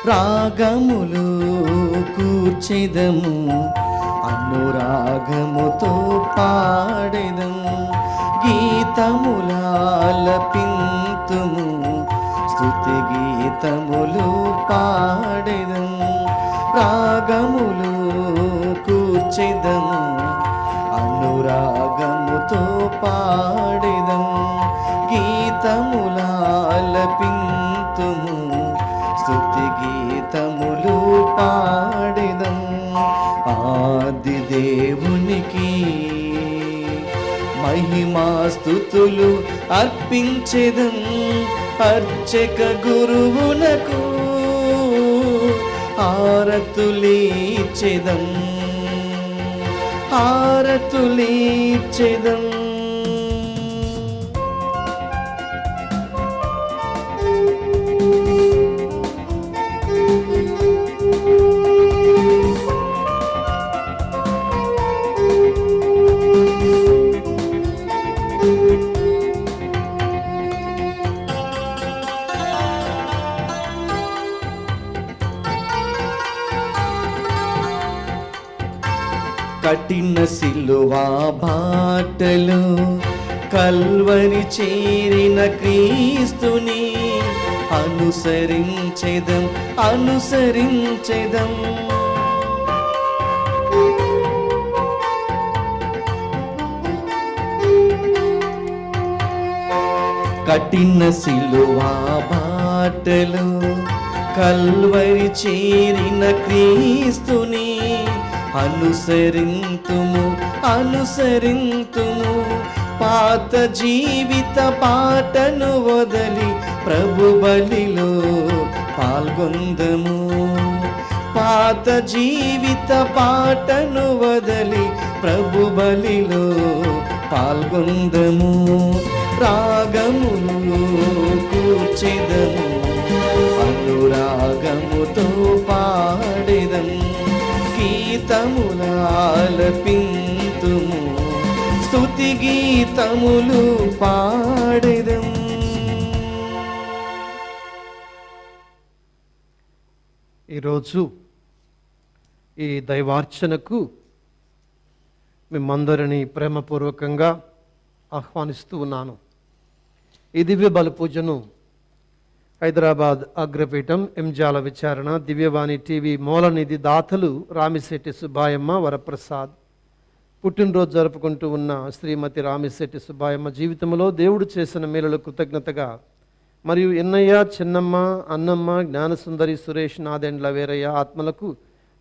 రాగములు కూర్చెదము, అనురాగముతో పాడెదము, గీతములాలపింతుము, స్తుతి గీతములు పాడెదము. రాగములు కూర్చెదము, అనురాగముతో పాడెదము, గీతములాలపింతుము, స్తుతి గీతములు పాడెదము. ఆది దేవునికి మహిమాస్తుతులు అర్పించెదం, అర్చక గురువునకు హారతులీచెదం, హారతులీచెదం. కఠిన సిలువా బాటలు కల్వరి చేరిన క్రీస్తుని అనుసరించెదం, అనుసరించెదం. కఠిన సిలువా బాటలు కల్వరి చేరిన క్రీస్తుని అనుసరింతుము, అనుసరింతుము. పాత జీవిత పాటను వదలి ప్రభు బలిలో పాల్గొందము, పాత జీవిత పాటను వదలి ప్రభు బలిలో పాల్గొందము. రాగములు కూర్చెదము, అనురాగముతో పాడెదం, గీతములాలపింతుము, స్తుతి గీతములు పాడెదం. ఈరోజు ఈ దైవార్చనకు మిమ్మందరినీ ప్రేమపూర్వకంగా ఆహ్వానిస్తూ ఉన్నాను. ఈ దివ్య బలి పూజను హైదరాబాద్ అగ్రపీఠం ఎంజాల విచారణ దివ్యవాణి టీవీ మూలనిధి దాతలు రామిశెట్టి సుబ్బాయమ్మ వరప్రసాద్ పుట్టినరోజు జరుపుకుంటూ ఉన్న శ్రీమతి రామిశెట్టి సుబ్బాయమ్మ జీవితంలో దేవుడు చేసిన మేలుల కృతజ్ఞతగా మరియు ఎన్నయ్య, చిన్నమ్మ, అన్నమ్మ, జ్ఞానసుందరి, సురేష్, నాదెండ్ల వీరయ్య ఆత్మలకు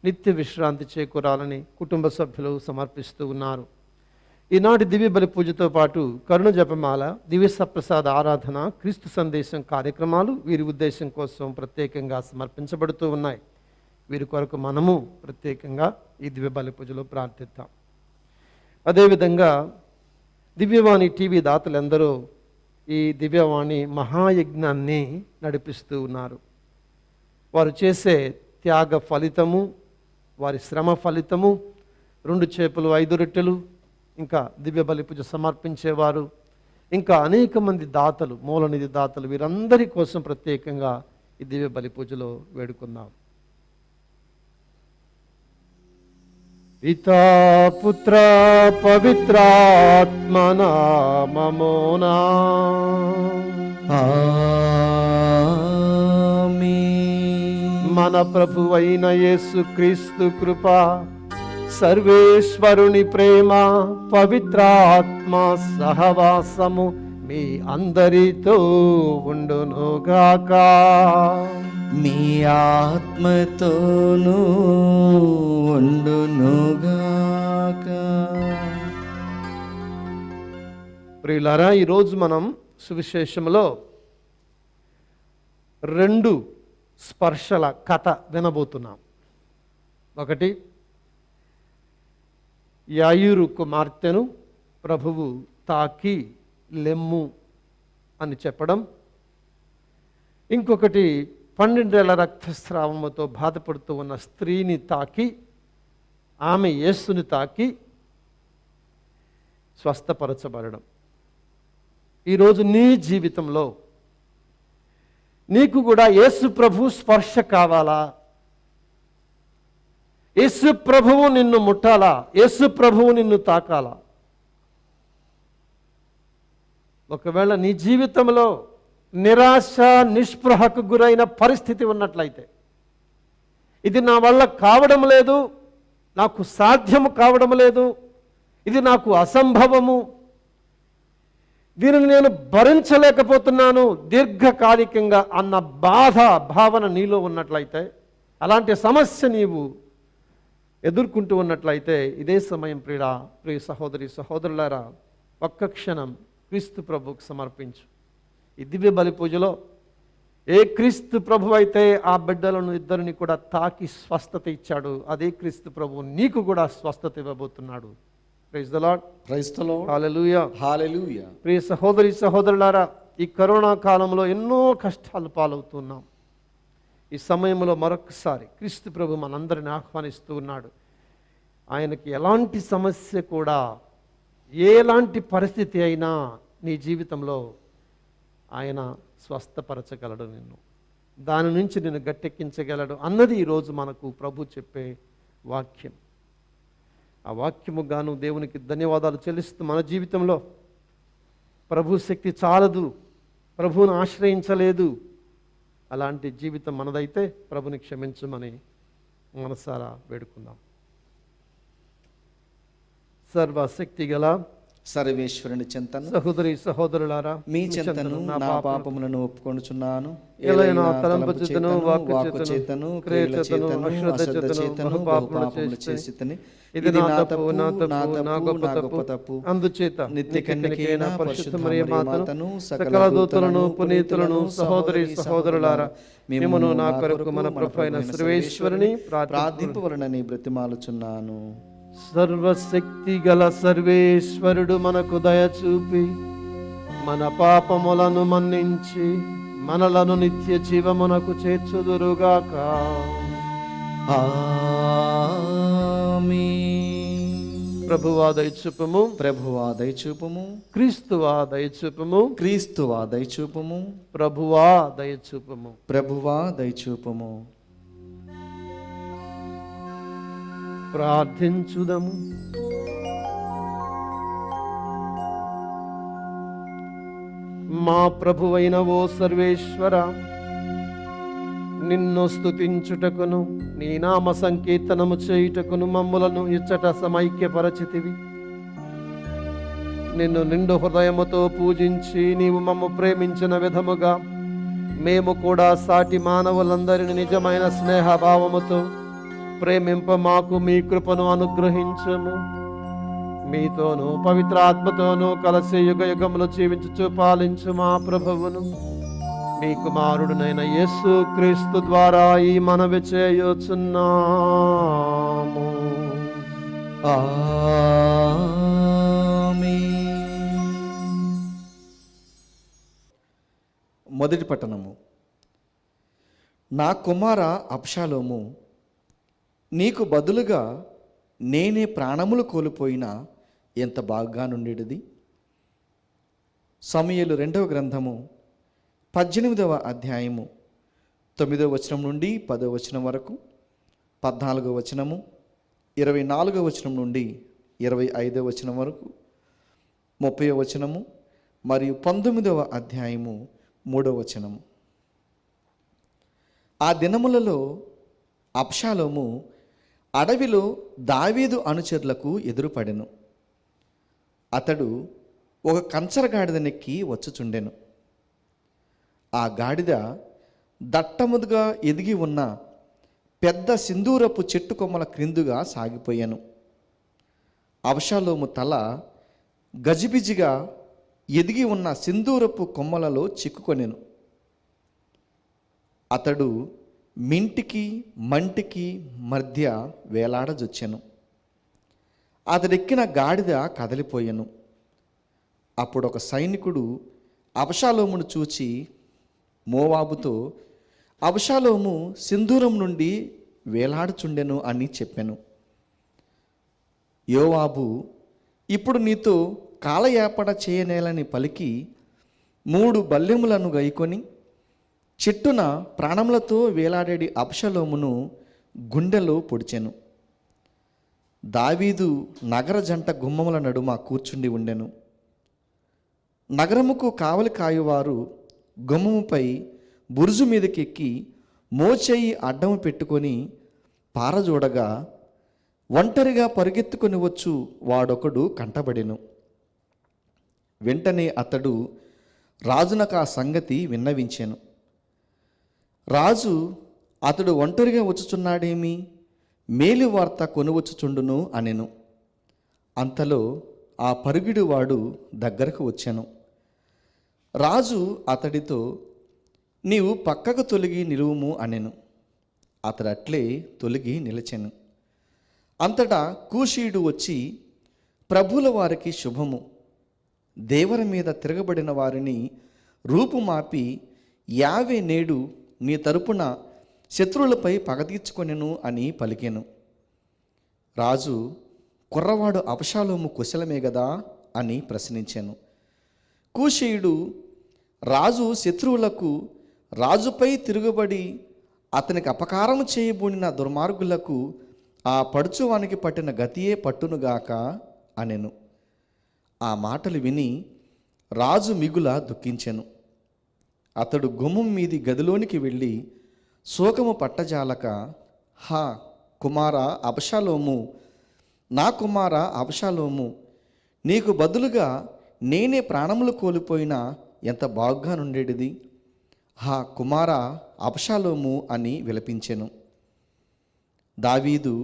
నిత్య విశ్రాంతి చేకూరాలని కుటుంబ సభ్యులు సమర్పిస్తూ ఉన్నారు. ఈనాటి దివ్య బలి పూజతో పాటు కరుణ జపమాల, దివ్య సప్రసాద ఆరాధన, క్రీస్తు సందేశం కార్యక్రమాలు వీరి ఉద్దేశం కోసం ప్రత్యేకంగా సమర్పించబడుతూ ఉన్నాయి. వీరి కొరకు మనము ప్రత్యేకంగా ఈ దివ్య బలి పూజలో ప్రార్థిద్దాం. అదేవిధంగా దివ్యవాణి టీవీ దాతలందరూ ఈ దివ్యవాణి మహాయజ్ఞాన్ని నడిపిస్తూ ఉన్నారు. వారు చేసే త్యాగ ఫలితము, వారి శ్రమ ఫలితము 2 చేపలు 5 రొట్టెలు, ఇంకా దివ్య బలి పూజ సమర్పించేవారు, ఇంకా అనేక మంది దాతలు, మూలనిధి దాతలు, వీరందరి కోసం ప్రత్యేకంగా ఈ దివ్య బలి పూజలో వేడుకుందాం. పితా పుత్ర పవిత్రాత్మ నామమునా ఆమేన్. మన ప్రభువైన యేసు క్రీస్తు కృప, సర్వేశ్వరుని ప్రేమ, పవిత్రాత్మ సహవాసము మీ అందరితో ఉండునుగాక. మీ ఆత్మతోనూ ఉండునుగాక. ప్రియులారా, ఈరోజు మనం సువిశేషంలో 2 స్పర్శల కథ వినబోతున్నాం. ఒకటి, యాయిరు కుమార్తెను ప్రభువు తాకి లెమ్ము అని చెప్పడం. ఇంకొకటి, 12 ఏళ్ల రక్తస్రావముతో బాధపడుతూ ఉన్న స్త్రీని తాకి, ఆమె యేసుని తాకి స్వస్థపరచబడడం. ఈరోజు నీ జీవితంలో నీకు కూడా యేసు ప్రభు స్పర్శ కావాలా? యేసు ప్రభువు నిన్ను ముట్టాలా? యేసు ప్రభువు నిన్ను తాకాలా? ఒకవేళ నీ జీవితంలో నిరాశ నిస్పృహకు గురైన పరిస్థితి ఉన్నట్లయితే, ఇది నా వల్ల కావడం లేదు, నాకు సాధ్యము కావడం లేదు, ఇది నాకు అసంభవము, దీనిని నేను భరించలేకపోతున్నాను దీర్ఘకాలికంగా అన్న భావన నీలో ఉన్నట్లయితే, అలాంటి సమస్య నీవు ఎదుర్కొంటూ ఉన్నట్లయితే, ఇదే సమయం ప్రియ సహోదరి సహోదరులారా, ఒక్క క్షణం క్రీస్తు ప్రభువుకు సమర్పించు. ఈ దివ్య బలి పూజలో ఏ క్రీస్తు ప్రభు అయితే ఆ బిడ్డలను ఇద్దరిని కూడా తాకి స్వస్థత ఇచ్చాడు, అదే క్రీస్తు ప్రభువు నీకు కూడా స్వస్థత ఇవ్వబోతున్నాడు. Praise the lord. Praise the lord. Hallelujah. Hallelujah. ప్రియ సహోదరి సహోదరులారా, ఈ కరోనా కాలంలో ఎన్నో కష్టాలు పాలవుతున్నాం. ఈ సమయంలో మరొకసారి క్రీస్తు ప్రభు మనందరిని ఆహ్వానిస్తూ ఉన్నాడు. ఆయనకి ఎలాంటి సమస్య కూడా, ఎలాంటి పరిస్థితి అయినా నీ జీవితంలో ఆయన స్వస్థపరచగలడు, నిన్ను దాని నుంచి నిన్ను గట్టెక్కించగలడు అన్నది ఈరోజు మనకు ప్రభు చెప్పే వాక్యం. ఆ వాక్యము గాను దేవునికి ధన్యవాదాలు చెల్లిస్తూ, మన జీవితంలో ప్రభు శక్తి చాలదు, ప్రభువును ఆశ్రయించలేదు, అలాంటి జీవితం మనదైతే ప్రభుని క్షమించమని మనసారా వేడుకుందాం. సర్వశక్తి గల సర్వేశ్వరుని చెంతను సహోదరి సహోదరులారా, మీ చెంతను నా పాపములను ఒప్పుకొనుచున్నాను. ఎలైనా తలంపు చేతను, వాక్కు చేతను, క్రియ చేతను, అశ్రద్ధ చేతను పాపములు చేసితిని. ఇది నా తప్పు, నా గొప్ప తప్పు. అందుచేత నిత్య కన్యకైన పరిశుద్ధ మరియ మాతను, సకల దూతలను, పునీతులను, సహోదరి సహోదరులారా, మిమ్మును నా కొరకు మన ప్రభువైన సర్వేశ్వరుని ప్రార్థింపవలనని బ్రతిమాలుచున్నాను. సర్వశక్తి గల సర్వేశ్వరుడు మనకు దయచూపి మన పాపములను మన్నించి మనలను నిత్య జీవమునకు చేర్చుదురుగాక. ఆమేన్. ప్రభువా దయచూపుము, ప్రభువా దయచూపుము, క్రీస్తువా దయచూపుము, క్రీస్తువా దయచూపుము, ప్రభువా దయచూపుము. ప్రభువా దయచూపుము. ప్రార్థించుదము. మా ప్రభువైన ఓ సర్వేశ్వర, నిన్ను స్తుతించుటకును నీ నామ సంకీర్తనము చేయుటకును మమ్ములను ఇచ్చట సమైక్యపరచితివి. నిన్ను నిండు హృదయముతో పూజించి నీవు మమ్ము ప్రేమించిన విధముగా మేము కూడా సాటి మానవులందరిని నిజమైన స్నేహభావముతో ప్రేమింప మాకు మీ కృపను అనుగ్రహించుము. మీతోనూ పవిత్ర ఆత్మతోనూ కలిసి యుగ యుగములు జీవించుచు పాలించు మా ప్రభువును మీ కుమారుడునైన యేసు క్రీస్తు ద్వారా ఈ మనవి చేయుచున్నాము. ఆమేన్. మొదటి పట్టణము. నా కుమార అబ్షాలోము, నీకు బదులుగా నేనే ప్రాణములు కోల్పోయినా ఎంత బాగా నుండేది. సమూయేలు 2వ గ్రంథము 18వ అధ్యాయము 9వ వచనం నుండి 10వ వచనం వరకు, 14వ వచనము, 24వ వచనం నుండి 25వ వచనం వరకు, 30వ వచనము మరియు 19వ అధ్యాయము 3వ వచనము. ఆ దినములలో అబ్షాలోము అడవిలో దావీదు అనుచరులకు ఎదురుపడెను. అతడు ఒక కంచరగాడిదనెక్కి వచ్చుచుండెను. ఆ గాడిద దట్టముగా ఎదిగి ఉన్న పెద్ద సింధూరపు చెట్టు కొమ్మల క్రిందుగా సాగిపోయాను. అబ్షాలోము తల గజిబిజిగా ఎదిగి ఉన్న సింధూరపు కొమ్మలలో చిక్కుకొనెను. అతడు మింటికి మంటికి మధ్య వేలాడజొచ్చెను. అతడెక్కిన గాడిద కదలిపోయెను. అప్పుడు ఒక సైనికుడు అబ్షాలోమును చూచి మోవాబుతో, అబ్షాలోము సింధూరం నుండి వేలాడుచుండెను అని చెప్పెను. యోవాబు, ఇప్పుడు నీతో కాలయాపన చేయనేలని పలికి 3 బల్లెములను గైకొని చెట్టున ప్రాణములతో వేలాడేడి అబ్షలోమును గుండెలో పొడిచెను. దావీదు నగర జంట గుమ్మముల నడుమ కూర్చుండి ఉండెను. నగరముకు కావలి కాయువారు గుమ్మముపై బురుజు మీదకెక్కి మోచేయి అడ్డము పెట్టుకొని పారజూడగా ఒంటరిగా పరుగెత్తుకొని వచ్చు వాడొకడు కంటబడెను. వెంటనే అతడు రాజునకు ఆ సంగతి విన్నవించెను. రాజు అతడు ఒంటరిగా వచ్చుచున్నాడేమి, మేలు వార్త కొనువచ్చుచుండును అనెను. అంతలో ఆ పరుగుడు వాడు దగ్గరకు వచ్చెను. రాజు అతడితో, నీవు పక్కకు తొలగి నిలువుము అనెను. అతడు అట్లే తొలగి నిలిచెను. అంతటా కూషీయుడు వచ్చి, ప్రభువుల వారికి శుభము, దేవర మీద తిరగబడిన వారిని రూపుమాపి యావే నేడు నీ తరపున శత్రువులపై పగ తీర్చుకొనెను అని పలికెను. రాజు, కుర్రవాడు అబ్షాలోము కుశలమే గదా అని ప్రశ్నించెను. కూషీయుడు, రాజు శత్రువులకు, రాజుపై తిరుగుబడి అతనికి అపకారము చేయబూనిన దుర్మార్గులకు ఆ పడుచువానికి పట్టిన గతియే పట్టునుగాక అనెను. ఆ మాటలు విని రాజు మిగుల దుఃఖించెను. అతడు గుమ్మం మీది గదిలోనికి వెళ్ళి శోకము పట్టజాలక, హా కుమారా అబ్షాలోము, నా కుమారా అబ్షాలోము, నీకు బదులుగా నేనే ప్రాణములు కోల్పోయినా ఎంత బాగుగా నుండేటిది, హా కుమారా అబ్షాలోము అని విలపించెను. దావీదు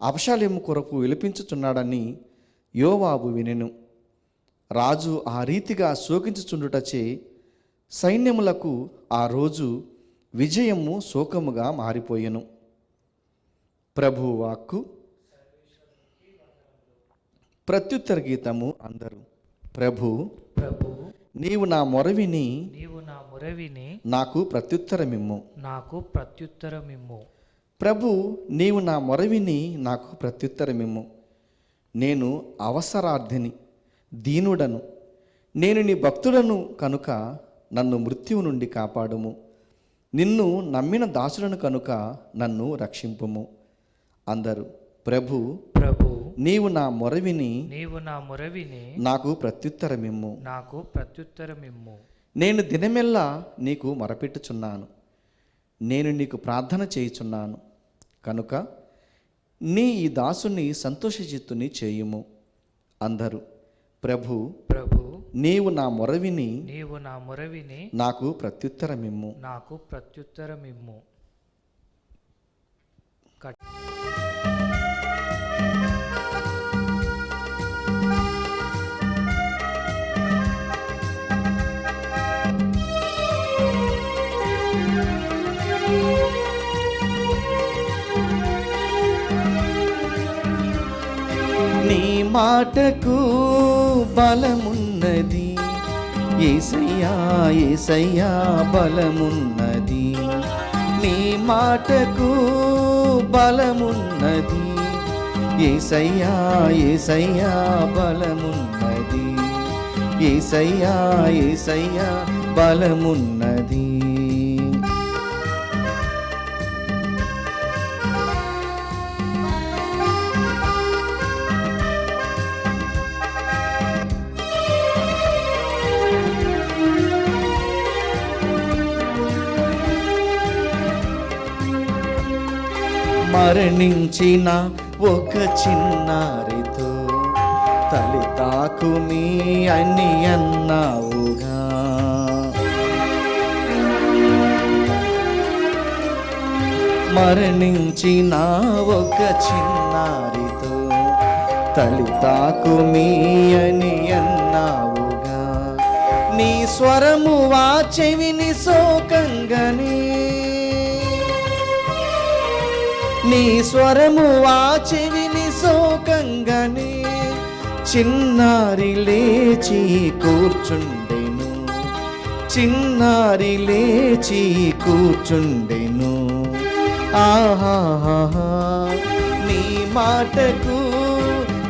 అబ్షాలోము కొరకు విలపించుచున్నాడని యోవాబు వినెను. రాజు ఆ రీతిగా శోకించుచుండుటచే సైన్యములకు ఆ రోజు విజయము శోకముగా మారిపోయెను. ప్రభువు వాక్కు. ప్రత్యుత్తర గీతము అందరూ. ప్రభు, నీవు నా మొరవిని నాకు ప్రత్యుత్తరమిమ్ము. ప్రభు, నీవు నా మొరవిని నాకు ప్రత్యుత్తరమిమ్ము. నేను అవసరార్థిని, దీనుడను, నేను నీ భక్తుడను కనుక నన్ను మృత్యువు నుండి కాపాడుము. నిన్ను నమ్మిన దాసులను కనుక నన్ను రక్షింపుము. అందరూ. ప్రభు, నీవు నా మొరవిని నాకు ప్రత్యుత్తరమిమ్ము. నేను దినమెల్లా నీకు మొరపెట్టుచున్నాను, నేను నీకు ప్రార్థన చేయుచున్నాను కనుక నీ ఈ దాసుని సంతోషచిత్తుని చేయుము. అందరూ. ప్రభు, నీవు నా మొరవిని నాకు ప్రత్యుత్తరమిమ్ము. నీ మాటకు బలమున్నది యేసయ్యా, యేసయ్యా బలమున్నది. నీ మాటకు బలమున్నది యేసయ్యా, యేసయ్యా బలమున్నది. యేసయ్యా, యేసయ్యా బలమున్నది. మరణించిన ఒక చిన్నారితో తల్లి తాకుమి అని అన్నావుగా. మరణించిన ఒక చిన్నారితో తల్లి తాకుమి అని అన్నావుగా. నీ స్వరము వా చెవిని సోకంగని, నీ స్వరము వా చెవిని సోకంగని చిన్నారి లేచి కూర్చుండెను, చిన్నారి లేచి కూర్చుండెను. ఆహాహా, నీ మాటకు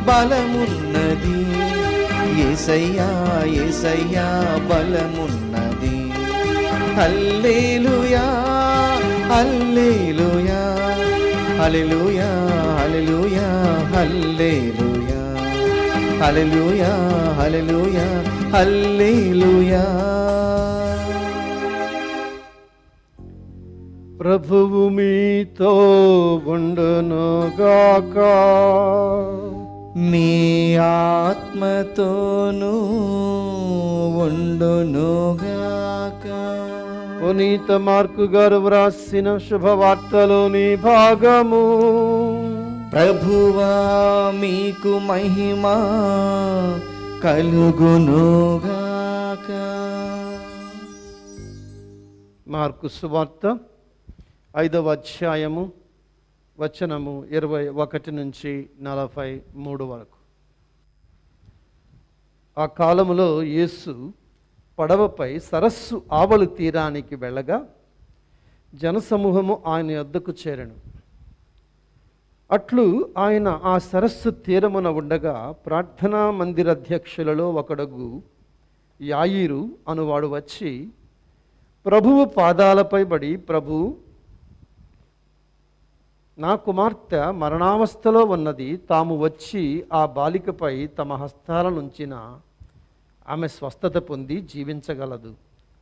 బలమున్నది యేసయ్యా, యేసయ్యా బలమున్నది. హల్లెలూయా హల్లెలూయా హల్లెలూయా హల్లెలూయా హల్లెలూయా హల్లెలూయా హల్లెలూయా హల్లెలూయా. ప్రభువు మీతో ఉండునుగాక. మీ ఆత్మతోనూ ఉండునుగాక. పునీత మార్కు గారు వ్రాసిన శుభవార్తలోని భాగము. ప్రభువా మీకు మహిమ కలుగునుగాక. మార్కు సువార్త 5వ అధ్యాయము వచనము 21 నుంచి 43 వరకు. ఆ కాలములో యేసు పడవపై సరస్సు ఆవలి తీరానికి వెళ్ళగా జనసమూహము ఆయన యొద్దకు చేరెను. అట్లు ఆయన ఆ సరస్సు తీరమున ఉండగా ప్రార్థనా మందిరాధ్యక్షులలో ఒకడుగు యాయీరు అనువాడు వచ్చి ప్రభువు పాదాలపై పడి, ప్రభు, నా కుమార్తె మరణావస్థలో ఉన్నది, తాము వచ్చి ఆ బాలికపై తమ హస్తాలనుంచిన ఆమె స్వస్థత పొంది జీవించగలదు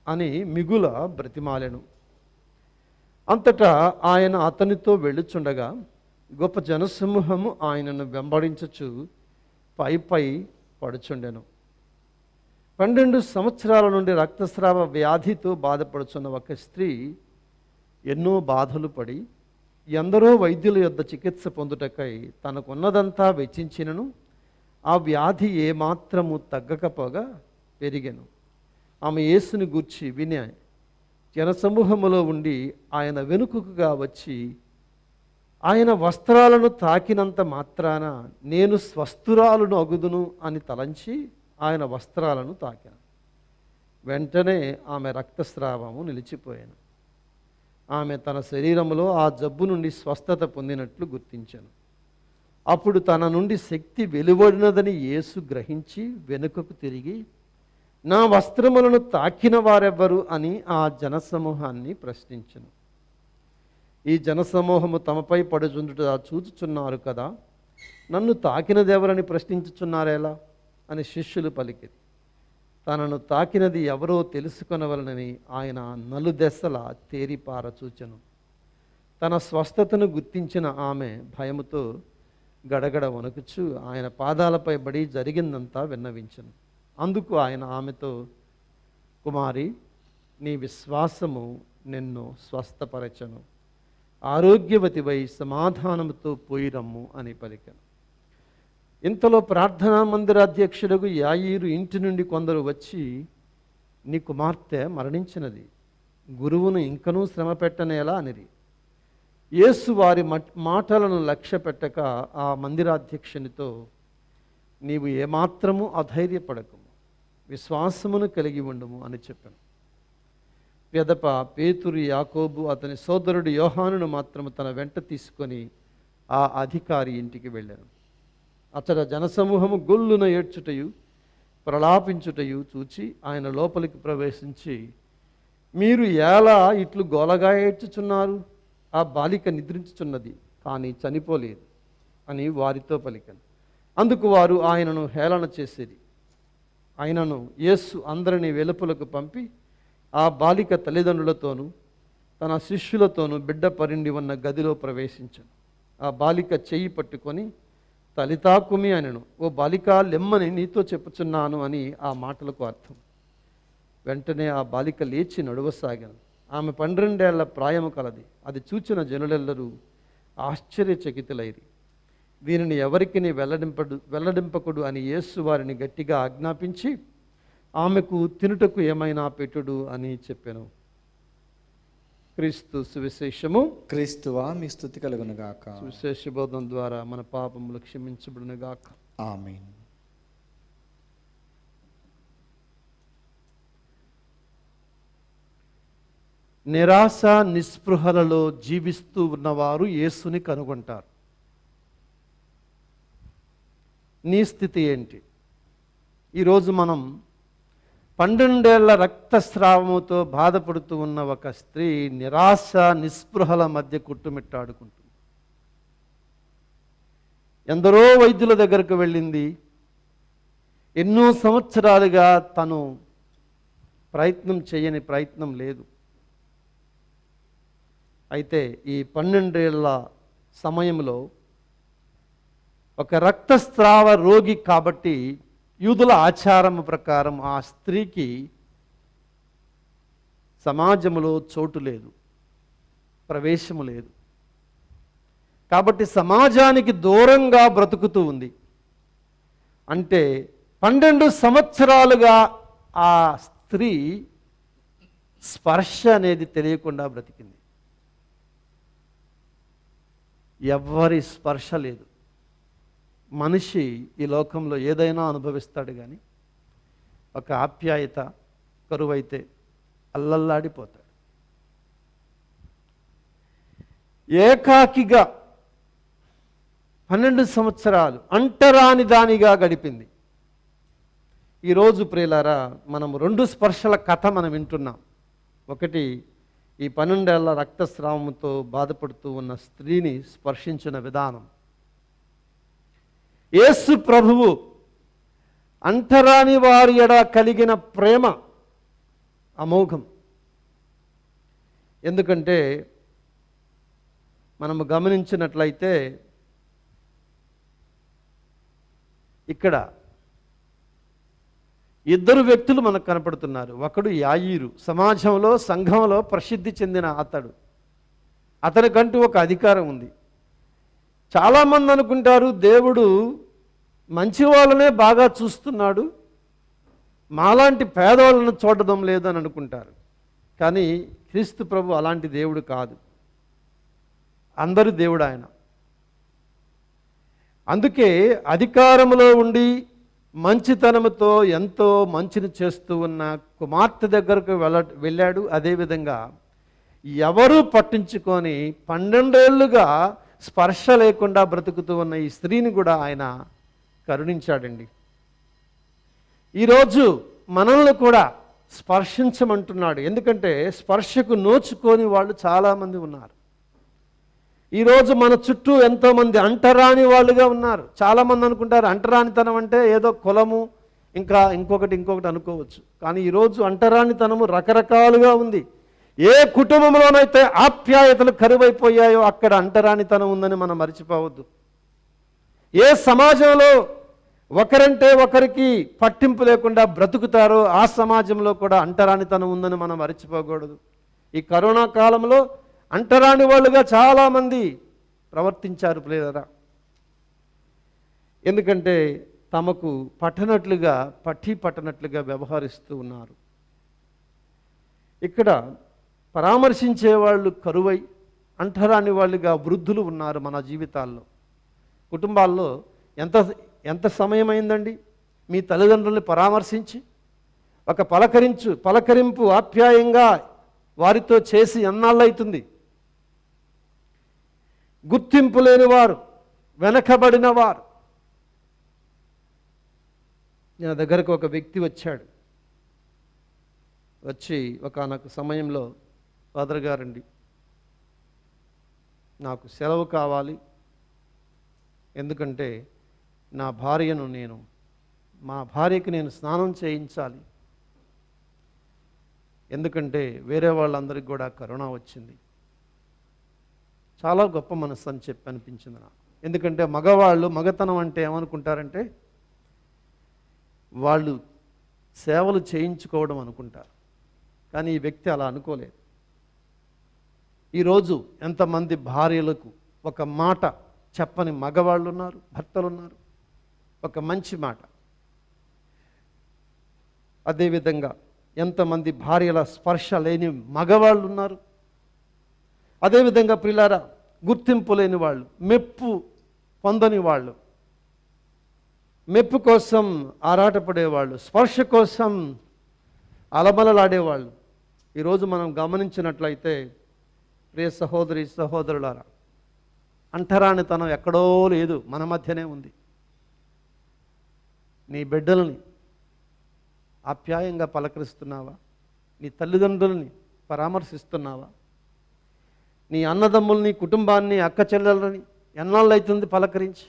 అని మిగుల బ్రతిమాలెను. అంతటా ఆయన అతనితో వెళ్ళుచుండగా గొప్ప జనసమూహము ఆయనను వెంబడించుచు పై పడుచుండెను. 12 సంవత్సరాల నుండి రక్తస్రావ వ్యాధితో బాధపడుచున్న ఒక స్త్రీ ఎన్నో బాధలు పడి ఎందరో వైద్యుల యొద్ద చికిత్స పొందుటకై తనకున్నదంతా వెచ్చించినను ఆ వ్యాధి ఏమాత్రము తగ్గకపోగా పెరిగెను. ఆమె యేసుని గూర్చి విని జనసమూహములో ఉండి ఆయన వెనుకగా వచ్చి ఆయన వస్త్రాలను తాకినంత మాత్రాన నేను స్వస్థురాలును అగుదును అని తలంచి ఆయన వస్త్రాలను తాకాను. వెంటనే ఆమె రక్తస్రావము నిలిచిపోయాను. ఆమె తన శరీరంలో ఆ జబ్బు నుండి స్వస్థత పొందినట్లు గుర్తించాను. అప్పుడు తన నుండి శక్తి వెలువడినదని యేసు గ్రహించి వెనుకకు తిరిగి, నా వస్త్రములను తాకిన వారెవ్వరు అని ఆ జనసమూహాన్ని ప్రశ్నించెను. ఈ జనసమూహము తమపై పడుచుండుట చూచుచున్నారు కదా, నన్ను తాకినదెవరని ప్రశ్నించుచున్నారేలా అని శిష్యులు పలికిరి. తనను తాకినది ఎవరో తెలుసుకొనవలనని ఆయన నలుదెసల తేరిపార చూచెను. తన స్వస్థతను గుర్తించిన ఆమె భయముతో గడగడ వణుకుచు ఆయన పాదాలపై పడి జరిగిందంతా విన్నవించెను. అందుకు ఆయన ఆమెతో, కుమారి, నీ విశ్వాసము నిన్ను స్వస్థపరచెను, ఆరోగ్యవతివై సమాధానముతో పోయిరమ్ము అని పలికెను. ఇంతలో ప్రార్థనా మందిరాధ్యక్షులకు యాయీరు ఇంటి నుండి కొందరు వచ్చి, నీ కుమార్తె మరణించినది, గురువును ఇంకనూ శ్రమ పెట్టనేలా అనిరి. యేసు వారి మాటలను లక్ష్య పెట్టక ఆ మందిరాధ్యక్షునితో, నీవు ఏమాత్రము అధైర్యపడకము, విశ్వాసమును కలిగి ఉండుము అని చెప్పాను. పెదప పేతురు, యాకోబు, అతని సోదరుడు యోహానును మాత్రము తన వెంట తీసుకొని ఆ అధికారి ఇంటికి వెళ్ళాను. అతడ జనసమూహము గొల్లున ఏడ్చుటయు ప్రలాపించుటయు చూచి ఆయన లోపలికి ప్రవేశించి, మీరు ఎలా ఇట్లు గోలగా ఏడ్చుచున్నారు? ఆ బాలిక నిద్రించుచున్నది, కానీ చనిపోలేదు అని వారితో పలికాను. అందుకు వారు ఆయనను హేళన చేసేది. ఆయనను యేసు అందరినీ వెలుపలకు పంపి ఆ బాలిక తల్లిదండ్రులతోనూ తన శిష్యులతోనూ బిడ్డ పరిండి ఉన్న గదిలో ప్రవేశించాను. ఆ బాలిక చెయ్యి పట్టుకొని, తలితాకుమి అనెను. ఓ బాలిక, లెమ్మని నీతో చెప్పుచున్నాను అని ఆ మాటలకు అర్థం. వెంటనే ఆ బాలిక లేచి నడువసాగాను. ఆమె 12 ఏళ్ల ప్రాయము కలది. అది చూచిన జనులెల్లరూ ఆశ్చర్యచకితులైరి. దీనిని ఎవరికి వెల్లడింపకుడు అని యేసు వారిని గట్టిగా ఆజ్ఞాపించి, ఆమెకు తినుటకు ఏమైనా పెట్టుడు అని చెప్పాను. క్రీస్తు సువిశేషము. క్రీస్తువా మీ స్తుతి కలుగునుగాక. సువిశేష బోధన ద్వారా మన పాపములు క్షమించబడునుగాక. ఆమేన్. నిరాశ నిస్పృహలలో జీవిస్తూ ఉన్నవారు యేసుని కనుగొంటారు. నీ స్థితి ఏంటి? ఈరోజు మనం 12 ఏళ్ల రక్తస్రావముతో బాధపడుతూ ఉన్న ఒక స్త్రీ నిరాశ నిస్పృహల మధ్య కుట్టుమిట్టాడుకుంటుంది. ఎందరో వైద్యుల దగ్గరకు వెళ్ళింది. ఎన్నో సంవత్సరాలుగా తను ప్రయత్నం చేయని ప్రయత్నం లేదు. అయితే ఈ 12 ఏళ్ల సమయంలో ఒక రక్తస్రావ రోగి కాబట్టి యూదుల ఆచారం ప్రకారం ఆ స్త్రీకి సమాజంలో చోటు లేదు, ప్రవేశము లేదు. కాబట్టి సమాజానికి దూరంగా బ్రతుకుతూ ఉంది. అంటే 12 సంవత్సరాలుగా ఆ స్త్రీ స్పర్శ అనేది తెలియకుండా బ్రతికింది. ఎవ్వరి స్పర్శ లేదు. మనిషి ఈ లోకంలో ఏదైనా అనుభవిస్తాడు, కానీ ఒక ఆప్యాయత కరువైతే అల్లల్లాడిపోతాడు. ఏకాకిగా 12 సంవత్సరాలు అంటరాని దానిగా గడిపింది. ఈరోజు ప్రియులారా, మనం 2 స్పర్శల కథ మనం వింటున్నాం. ఒకటి, ఈ 12 ఏళ్ల రక్తస్రావంతో బాధపడుతూ ఉన్న స్త్రీని స్పర్శించిన విధానం. యేసు ప్రభువు అంటరాని వారి ఎడ కలిగిన ప్రేమ అమోఘం. ఎందుకంటే మనము గమనించినట్లయితే ఇక్కడ 2 వ్యక్తులు మనకు కనపడుతున్నారు. ఒకడు యాయీరు, సమాజంలో సంఘంలో ప్రసిద్ధి చెందిన అతనికంటూ ఒక అధికారం ఉంది. చాలామంది అనుకుంటారు దేవుడు మంచి వాళ్ళనే బాగా చూస్తున్నాడు, మాలాంటి పేదవాళ్ళను చూడడం లేదని అనుకుంటారు. కానీ క్రీస్తు ప్రభు అలాంటి దేవుడు కాదు. అందరి దేవుడు ఆయన. అందుకే అధికారంలో ఉండి మంచితనంతో ఎంతో మంచిని చేస్తూ ఉన్న కుమార్తె దగ్గరకు వెళ్ళాడు. అదేవిధంగా ఎవరూ పట్టించుకొని 12 ఏళ్లుగా స్పర్శ లేకుండా బ్రతుకుతూ ఉన్న ఈ స్త్రీని కూడా ఆయన కరుణించాడండి. ఈరోజు మనల్ని కూడా స్పర్శించమంటున్నాడు. ఎందుకంటే స్పర్శకు నోచుకొని వాళ్ళు చాలామంది ఉన్నారు. ఈరోజు మన చుట్టూ ఎంతోమంది అంటరాని వాళ్ళుగా ఉన్నారు. చాలామంది అనుకుంటారు అంటరానితనం అంటే ఏదో కులము, ఇంకా ఇంకొకటి అనుకోవచ్చు. కానీ ఈరోజు అంటరానితనము రకరకాలుగా ఉంది. ఏ కుటుంబంలోనైతే ఆప్యాయతలు కరువైపోయాయో అక్కడ అంటరానితనం ఉందని మనం మర్చిపోవద్దు. ఏ సమాజంలో ఒకరంటే ఒకరికి పట్టింపు లేకుండా బ్రతుకుతారో ఆ సమాజంలో కూడా అంటరానితనం ఉందని మనం మర్చిపోకూడదు. ఈ కరోనా కాలంలో అంటరాని వాళ్ళుగా చాలామంది ప్రవర్తించారు ప్రియులారా. ఎందుకంటే తమకు పట్టనట్లుగా వ్యవహరిస్తూ ఉన్నారు. ఇక్కడ పరామర్శించే వాళ్ళు కరువై అంటరాని వాళ్ళుగా వృద్ధులు ఉన్నారు మన జీవితాల్లో. కుటుంబాల్లో ఎంత సమయం అయిందండి మీ తల్లిదండ్రుల్ని పరామర్శించి ఒక పలకరింపు ఆప్యాయంగా వారితో చేసి ఎన్నాళ్ళవుతుంది? గుర్తింపు లేని వారు, వెనకబడిన వారు. నా దగ్గరకు ఒక వ్యక్తి వచ్చి ఒకానొక సమయంలో, ఫాదర్ గారండి నాకు సెలవు కావాలి, ఎందుకంటే మా భార్యకి నేను స్నానం చేయించాలి, ఎందుకంటే వేరే వాళ్ళందరికీ కూడా కరోనా వచ్చింది. చాలా గొప్ప మనసు అని చెప్పి అనిపించింది నాకు. ఎందుకంటే మగతనం అంటే ఏమనుకుంటారంటే వాళ్ళు సేవలు చేయించుకోవడం అనుకుంటారు. కానీ ఈ వ్యక్తి అలా అనుకోలేదు. ఈరోజు ఎంతమంది భార్యలకు ఒక మాట చెప్పని మగవాళ్ళు ఉన్నారు, భర్తలు ఉన్నారు, ఒక మంచి మాట. అదేవిధంగా ఎంతమంది భార్యల స్పర్శ లేని మగవాళ్ళు ఉన్నారు. అదేవిధంగా ప్రియులారా, గుర్తింపు లేని వాళ్ళు, మెప్పు పొందని వాళ్ళు, మెప్పు కోసం ఆరాటపడేవాళ్ళు, స్పర్శ కోసం అలమలలాడేవాళ్ళు. ఈరోజు మనం గమనించినట్లయితే ప్రియ సహోదరులారా, అంటరానితనం ఎక్కడో లేదు, మన మధ్యనే ఉంది. నీ బిడ్డల్ని ఆప్యాయంగా పలకరిస్తున్నావా? నీ తల్లిదండ్రులని పరామర్శిస్తున్నావా? నీ అన్నదమ్ముల్ని, కుటుంబాన్ని, అక్క చెల్లెలని ఎన్నాళ్ళు అవుతుంది పలకరించి?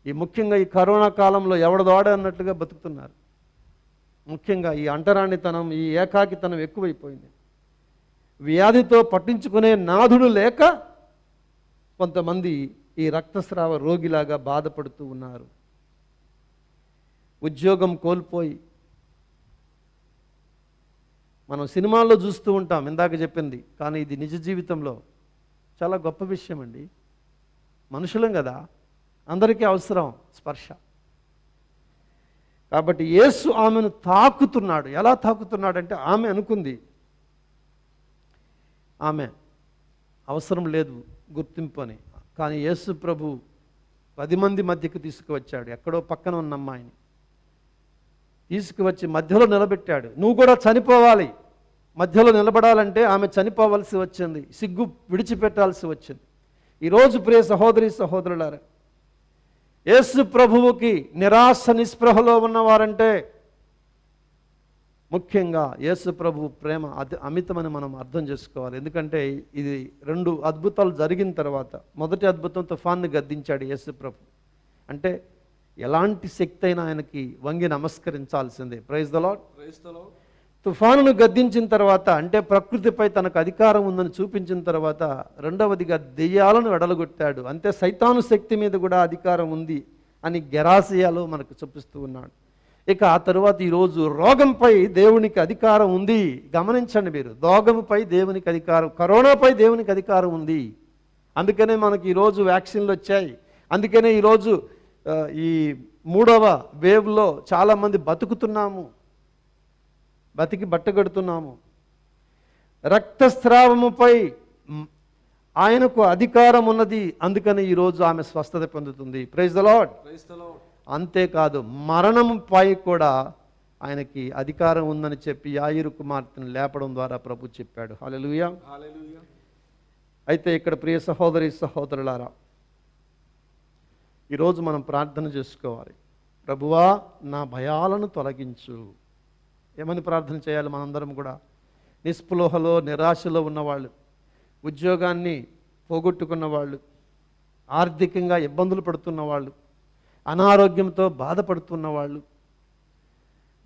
ముఖ్యంగా ఈ కరోనా కాలంలో ఎవడదోడ అన్నట్లుగా బతుకుతున్నారు. ముఖ్యంగా ఈ అంటరానితనం, ఈ ఏకాకితనం ఎక్కువైపోయింది. వ్యాధితో పట్టించుకునే నాథుడు లేక కొంతమంది ఈ రక్తస్రావ రోగిలాగా బాధపడుతూ ఉన్నారు. ఉద్యోగం కోల్పోయి, మనం సినిమాల్లో చూస్తూ ఉంటాం, ఇందాక చెప్పింది, కానీ ఇది నిజ జీవితంలో చాలా గొప్ప విషయం అండి. మనుషులం కదా, అందరికీ అవసరం స్పర్శ. కాబట్టి యేసు ఆమెను తాకుతున్నాడు. ఎలా తాకుతున్నాడంటే, ఆమె అనుకుంది ఆమె అవసరం లేదు గుర్తింపు అని. కానీ యేసు ప్రభు 10 మంది మధ్యకు తీసుకువచ్చాడు. ఎక్కడో పక్కన ఉన్న అమ్మాయిని తీసుకువచ్చి మధ్యలో నిలబెట్టాడు. నువ్వు కూడా చనిపోవాలి. మధ్యలో నిలబడాలంటే ఆమె చనిపోవలసి వచ్చింది, సిగ్గు విడిచిపెట్టాల్సి వచ్చింది. ఈరోజు ప్రియ సహోదరి సహోదరులారా, యేసు ప్రభువుకి నిరాశ నిస్పృహలో ఉన్నవారంటే ముఖ్యంగా యేసు ప్రభు ప్రేమ అమితమని మనం అర్థం చేసుకోవాలి. ఎందుకంటే ఇది 2 అద్భుతాలు జరిగిన తర్వాత, మొదటి అద్భుతం తుఫాన్ని గద్దించాడు యేసు ప్రభు. అంటే ఎలాంటి శక్తి అయినా ఆయనకి వంగి నమస్కరించాల్సిందే. Praise the lord. తుఫానును గద్దించిన తర్వాత, అంటే ప్రకృతిపై తనకు అధికారం ఉందని చూపించిన తర్వాత, రెండవదిగా దెయ్యాలను వెడలగొట్టాడు. అంటే సైతాను శక్తి మీద కూడా అధికారం ఉంది అని గెరాసియాలో మనకు చూపిస్తూ ఉన్నాడు. ఇక ఆ తరువాత ఈరోజు రోగంపై దేవునికి అధికారం ఉంది. గమనించండి మీరు, రోగంపై దేవునికి అధికారం, కరోనాపై దేవునికి అధికారం ఉంది. అందుకనే మనకి ఈరోజు వ్యాక్సిన్లు వచ్చాయి. అందుకనే ఈరోజు ఈ 3వ వేవ్లో చాలామంది బతుకుతున్నాము, బతికి బట్టగడుతున్నాము. రక్తస్రావముపై ఆయనకు అధికారం ఉన్నది. అందుకని ఈరోజు ఆమె స్వస్థత పొందుతుంది. Praise the Lord. అంతేకాదు, మరణంపై కూడా ఆయనకి అధికారం ఉందని చెప్పి యాయిరు కుమార్తెను లేపడం ద్వారా ప్రభు చెప్పాడు. హల్లెలూయా. అయితే ఇక్కడ ప్రియ సహోదరి సహోదరులారా, ఈరోజు మనం ప్రార్థన చేసుకోవాలి. ప్రభువా, నా భయాలను తొలగించు. ఏమని ప్రార్థన చేయాలి? మనందరం కూడా నిస్పృహలో, నిరాశలో ఉన్నవాళ్ళు, ఉద్యోగాన్ని పోగొట్టుకున్న వాళ్ళు, ఆర్థికంగా ఇబ్బందులు పడుతున్న వాళ్ళు, అనారోగ్యంతో బాధపడుతున్న వాళ్ళు,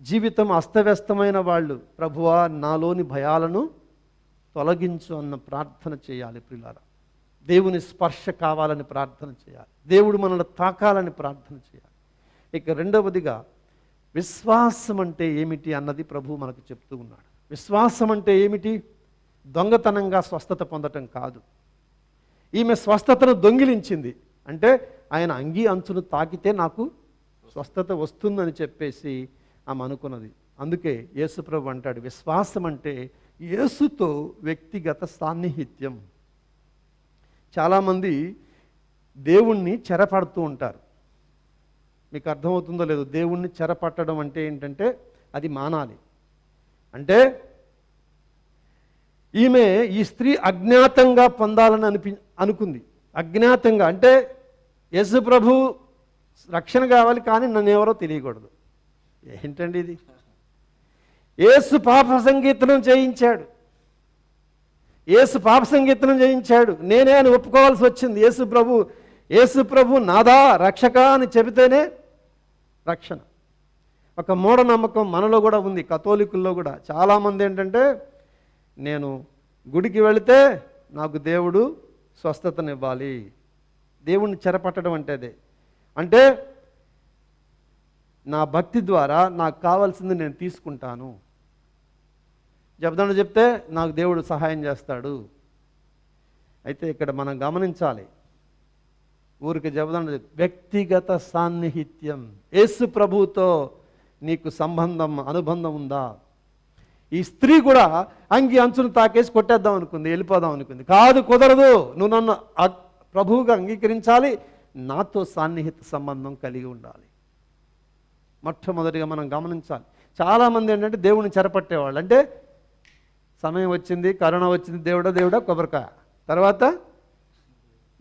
జీవితం అస్తవ్యస్తమైన వాళ్ళు, ప్రభువా నాలోని భయాలను తొలగించు అన్న ప్రార్థన చేయాలి. ప్రియులారా, దేవుని స్పర్శ కావాలని ప్రార్థన చేయాలి. దేవుడు మనల్ని తాకాలని ప్రార్థన చేయాలి. ఇక రెండవదిగా, విశ్వాసం అంటే ఏమిటి అన్నది ప్రభు మనకు చెప్తూ ఉన్నాడు. విశ్వాసం అంటే ఏమిటి? దొంగతనంగా స్వస్థత పొందటం కాదు. ఈమె స్వస్థతను దొంగిలించింది. అంటే ఆయన అంగీ అంచును తాకితే నాకు స్వస్థత వస్తుందని చెప్పేసి ఆమె అనుకున్నది. అందుకే యేసు ప్రభు అంటాడు, విశ్వాసం అంటే యేసుతో వ్యక్తిగత సాన్నిహిత్యం. చాలామంది దేవుణ్ణి చెరపడుతూ ఉంటారు. మీకు అర్థమవుతుందో లేదో, దేవుణ్ణి చెరపట్టడం అంటే ఏంటంటే అది మానాలి. అంటే ఈమె, ఈ స్త్రీ అజ్ఞాతంగా పొందాలని అనుకుంది. అజ్ఞాతంగా అంటే యేసు ప్రభు రక్షణ కావాలి, కానీ నన్ను ఎవరో తెలియకూడదు. ఏంటండి ఇది? యేసు పాప సంకీర్తనం చేయించాడు. యేసు పాప సంకీర్తనం చేయించాడు, నేనే అని ఒప్పుకోవాల్సి వచ్చింది. యేసు ప్రభు నాదా రక్షక అని చెబితేనే రక్షణ. ఒక మూఢనమ్మకం మనలో కూడా ఉంది, కథోలికుల్లో కూడా. చాలామంది ఏంటంటే, నేను గుడికి వెళితే నాకు దేవుడు స్వస్థతనివ్వాలి. దేవుణ్ణి చెరపట్టడం అంటే అదే. అంటే నా భక్తి ద్వారా నాకు కావాల్సింది నేను తీసుకుంటాను. జపదండ చెప్తే నాకు దేవుడు సహాయం చేస్తాడు. అయితే ఇక్కడ మనం గమనించాలి, ఊరికి జపదండ వ్యక్తిగత సాన్నిహిత్యం. యేసు ప్రభువుతో నీకు అనుబంధం ఉందా? ఈ స్త్రీ కూడా అంగి అంచును తాకేసి కొట్టేద్దాం అనుకుంది, వెళ్ళిపోదాం అనుకుంది. కాదు, కుదరదు. నువ్వు నన్ను ప్రభువుగా అంగీకరించాలి, నాతో సాన్నిహిత సంబంధం కలిగి ఉండాలి. మొట్టమొదటిగా మనం గమనించాలి. చాలామంది ఏంటంటే దేవుడిని చెరపట్టేవాళ్ళు. అంటే సమయం వచ్చింది, కరోనా వచ్చింది, దేవుడా కొబ్బరికాయ, తర్వాత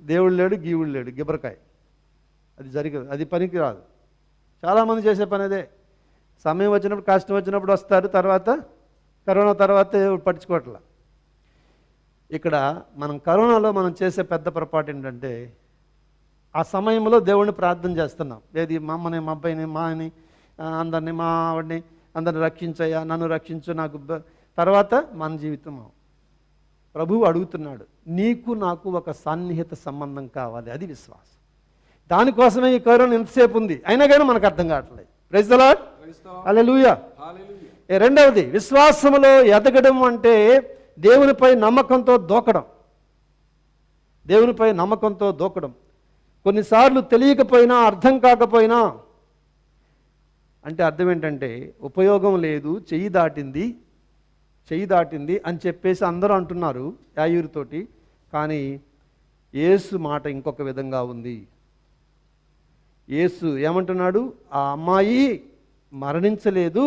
దేవుడు లేడు, గీవుడు లేడు, గిబ్బరికాయ. అది జరగదు, అది పనికి రాదు. చాలామంది చేసే పని అదే. సమయం వచ్చినప్పుడు, కష్టం వచ్చినప్పుడు వస్తారు, తర్వాత కరోనా తర్వాత పట్టించుకోవట్ల. ఇక్కడ మనం కరోనాలో మనం చేసే పెద్ద పొరపాటు ఏంటంటే, ఆ సమయంలో దేవుణ్ణి ప్రార్థన చేస్తున్నాం. ఏది మా అమ్మని, మా అబ్బాయిని, మా అని, అందరినీ, మా ఆవిడని అందరిని రక్షించయ్యా, నన్ను రక్షించు, నాకు తర్వాత మన జీవితం. ప్రభువు అడుగుతున్నాడు, నీకు నాకు ఒక సన్నిహిత సంబంధం కావాలి, అది విశ్వాసం. దానికోసమే ఈ కరోనా ఎంతసేపు ఉంది, అయినా కానీ మనకు అర్థం కావట్లేదు. ప్రైజ్ ది లార్డ్, హల్లెలూయా. రెండవది, విశ్వాసములో ఎదగడం అంటే దేవునిపై నమ్మకంతో దూకడం. దేవునిపై నమ్మకంతో దూకడం. కొన్నిసార్లు తెలియకపోయినా, అర్థం కాకపోయినా, అంటే అర్థం ఏంటంటే ఉపయోగం లేదు, చెయ్యి దాటింది అని చెప్పేసి అందరూ అంటున్నారు యాయూరుతోటి. కానీ యేసు మాట ఇంకొక విధంగా ఉంది. యేసు ఏమంటున్నాడు, ఆ అమ్మాయి మరణించలేదు,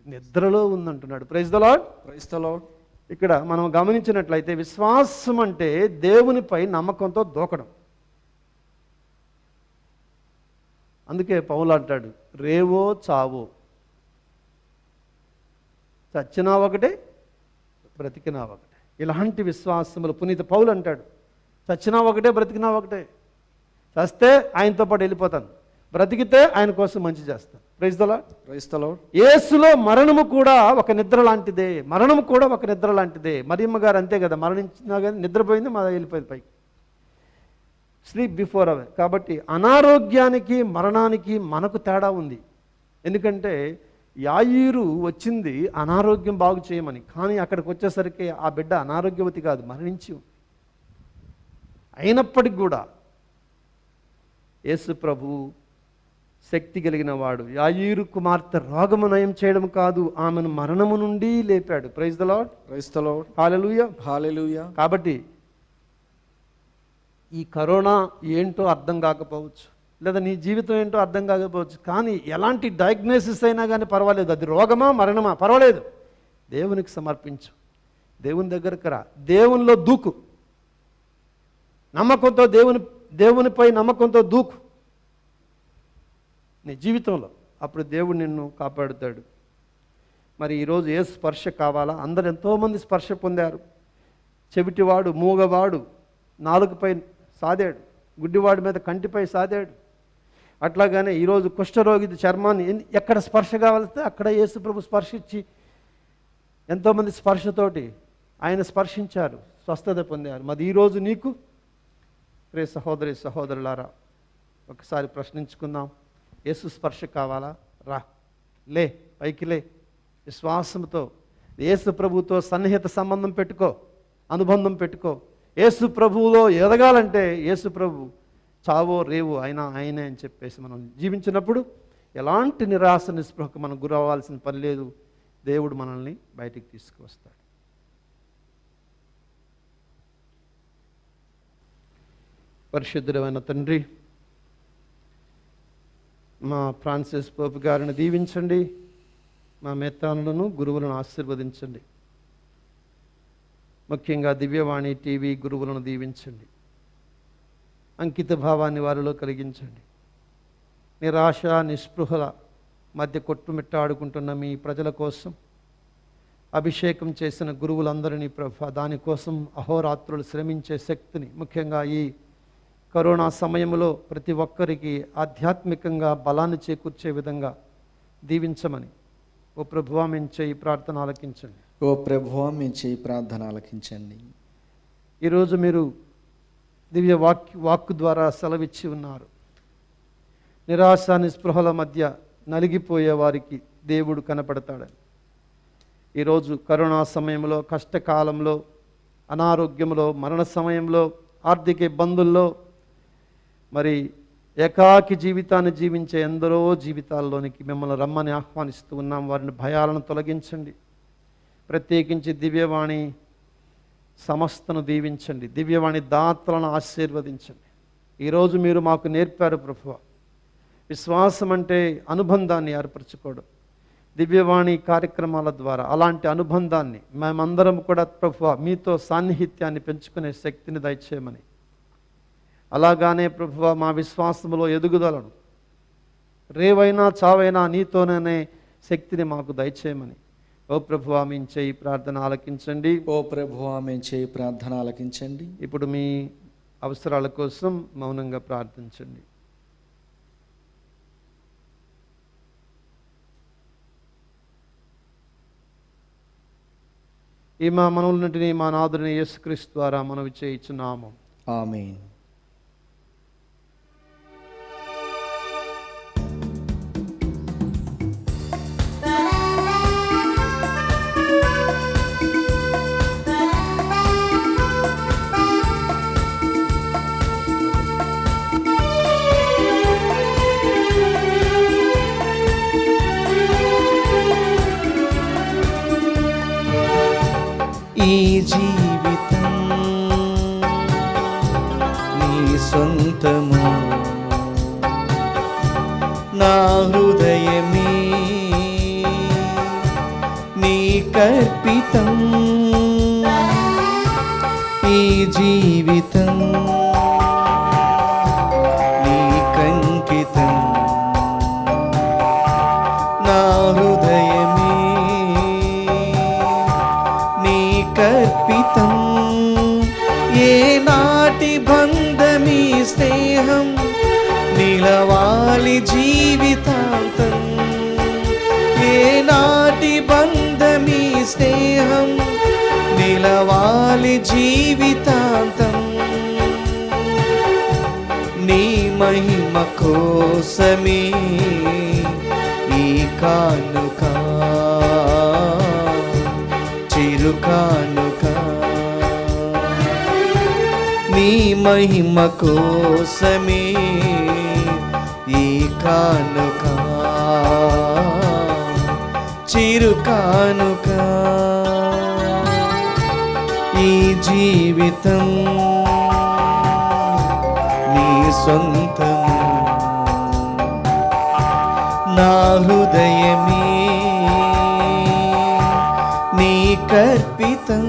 నిద్రలో ఉందంటున్నాడు. Praise the lord, praise the lord. ఇక్కడ మనం గమనించినట్లయితే విశ్వాసం అంటే దేవునిపై నమ్మకంతో దూకడం. అందుకే పౌలు అంటాడు, రేవో చావో, చచ్చినా ఒకటే, బ్రతికినా ఒకటే. ఇలాంటి విశ్వాసములు పునీత పౌలు అంటాడు, చచ్చినా ఒకటే, బ్రతికినా ఒకటే. చస్తే ఆయనతో పాటు వెళ్ళిపోతాను, బ్రతికితే ఆయన కోసం మంచి చేస్తాను. Praise the lord, praise the Lord. యేసులో మరణము కూడా ఒక నిద్ర లాంటిదే. మరణము కూడా ఒక నిద్ర లాంటిదే. మరియమ్మ గారు అంతే కదా, మరణించినా కానీ నిద్రపోయింది, మా వెళ్ళిపోయింది పైకి. Sleep before our. కాబట్టి అనారోగ్యానికి మరణానికి మనకు తేడా ఉంది. ఎందుకంటే యాయీరు వచ్చింది అనారోగ్యం బాగు చేయమని, కానీ అక్కడికి వచ్చేసరికి ఆ బిడ్డ అనారోగ్యవతి కాదు, మరణించి. అయినప్పటికి కూడా యేసు ప్రభువు శక్తి కలిగిన వాడు. యాయీరు కుమార్తె రోగము నయం చేయడం కాదు, ఆమెను మరణము నుండి లేపాడు. Praise the lord, praise the lord, hallelujah, hallelujah. కాబట్టి ఈ కరోనా ఏంటో అర్థం కాకపోవచ్చు, లేదా నీ జీవితం ఏంటో అర్థం కాకపోవచ్చు, కానీ ఎలాంటి డయాగ్నోసిస్ అయినా కానీ పర్వాలేదు. అది రోగమా మరణమా పర్వాలేదు, దేవునికి సమర్పించు, దేవుని దగ్గరకు రా, దేవునిలో దూకు, నమ్మకంతో దేవునిపై నమ్మకంతో దూకు నీ జీవితంలో. అప్పుడు దేవుడు నిన్ను కాపాడుతాడు. మరి ఈరోజు ఏ స్పర్శ కావాలా? అందరు ఎంతోమంది స్పర్శ పొందారు. చెవిటివాడు, మూగవాడు నాలుగుపై సాదాడు, గుడ్డివాడి మీద కంటిపై సాదాడు. అట్లాగానే ఈరోజు కుష్ఠరోగి చర్మాన్ని ఎక్కడ స్పర్శ కావాలిస్తే అక్కడ యేసు ప్రభు స్పర్శించి, ఎంతోమంది స్పర్శతోటి ఆయన స్పర్శించారు, స్వస్థత పొందారు. మరి ఈరోజు నీకు ప్రియ సహోదరి సహోదరులారా, ఒకసారి ప్రశ్నించుకుందాం. యేసు స్పర్శ కావాలా? రా, లే, పైకి లే, విశ్వాసంతో యేసు ప్రభుతో సన్నిహిత సంబంధం పెట్టుకో, అనుబంధం పెట్టుకో. యేసు ప్రభువులో ఎదగాలంటే యేసు ప్రభు చావో రేవో అయినా ఆయనే అని చెప్పేసి మనం జీవించినప్పుడు ఎలాంటి నిరాశ నిస్పృహకు మనం గురవ్వాల్సిన పని లేదు. దేవుడు మనల్ని బయటికి తీసుకువస్తాడు. పరిశుద్ధుడైన తండ్రి, మా ఫ్రాన్సిస్ పోపు గారిని దీవించండి, మా మేత్తానులను గురువులను ఆశీర్వదించండి. ముఖ్యంగా దివ్యవాణి టీవీ గురువులను దీవించండి. అంకిత భావాన్ని వారిలో కలిగించండి. నిరాశ నిస్పృహల మధ్య కొట్టుమిట్టాడుకుంటున్న మీ ప్రజల కోసం అభిషేకం చేసిన గురువులందరినీ ప్రభు, దానికోసం అహోరాత్రులు శ్రమించే శక్తిని, ముఖ్యంగా ఈ కరోనా సమయంలో ప్రతి ఒక్కరికి ఆధ్యాత్మికంగా బలాన్ని చేకూర్చే విధంగా దీవించమని ఓ ప్రభువా మేము చేయి ప్రార్థన ఆలకించండి. ఓ ప్రభువా మేము చేయి ప్రార్థన ఆలకించండి. ఈరోజు మీరు దివ్య వాక్కు ద్వారా సెలవిచ్చి ఉన్నారు. నిరాశ నిస్పృహల మధ్య నలిగిపోయే వారికి దేవుడు కనపడతాడని. ఈరోజు కరోనా సమయంలో, కష్టకాలంలో, అనారోగ్యంలో, మరణ సమయంలో, ఆర్థిక ఇబ్బందుల్లో, మరి ఏకాకి జీవితాన్ని జీవించే ఎందరో జీవితాల్లోనికి మిమ్మల్ని రమ్మని ఆహ్వానిస్తూ ఉన్నాం. వారిని భయాలను తొలగించండి. ప్రత్యేకించి దివ్యవాణి సమస్తను దీవించండి. దివ్యవాణి దాతలను ఆశీర్వదించండి. ఈరోజు మీరు మాకు నేర్పారు ప్రభువా, విశ్వాసం అంటే అనుబంధాన్ని ఏర్పరచుకోవడం. దివ్యవాణి కార్యక్రమాల ద్వారా అలాంటి అనుబంధాన్ని మేమందరం కూడా ప్రభువా మీతో సాన్నిహిత్యాన్ని పెంచుకునే శక్తిని దయచేయమని, అలాగానే ప్రభువా మా విశ్వాసములో ఎదుగుదలను, రేవైనా చావైనా నీతోనే శక్తిని మాకు దయచేయమని ఓ ప్రభువా మేము చేయి ప్రార్థన ఆలకించండి. ఓ ప్రభువా మేము చేయి ప్రార్థన ఆలకించండి. ఇప్పుడు మీ అవసరాల కోసం మౌనంగా ప్రార్థించండి. ఈ మా మనవులన్నింటినీ మా నాథుని యేసుక్రీస్తు ద్వారా మనవి చేయించున్నాము. ఆమేన్. ఈ జీవితం నీ సొంతము, నా హృదయమే నీ కర్పితం. ఈ జీవితం నీ కంకితం, నా హృదయమే నీ కర్పితం. ఏనాటి బంధమీ స్నేహం నిలవాలి జీవితాంతం. ఏనాటి బంధమీ స్నేహం నిలవాలి జీవితాంతం. నీ మహిమ కోసమే ఈ కానుక, చిరు కానుక. నీ మహిమ కోసమే ఈ కానుక, చిరు కానుక. ఈ జీవితం నీ సొంతము, నా హృదయమే నీ కర్పితం.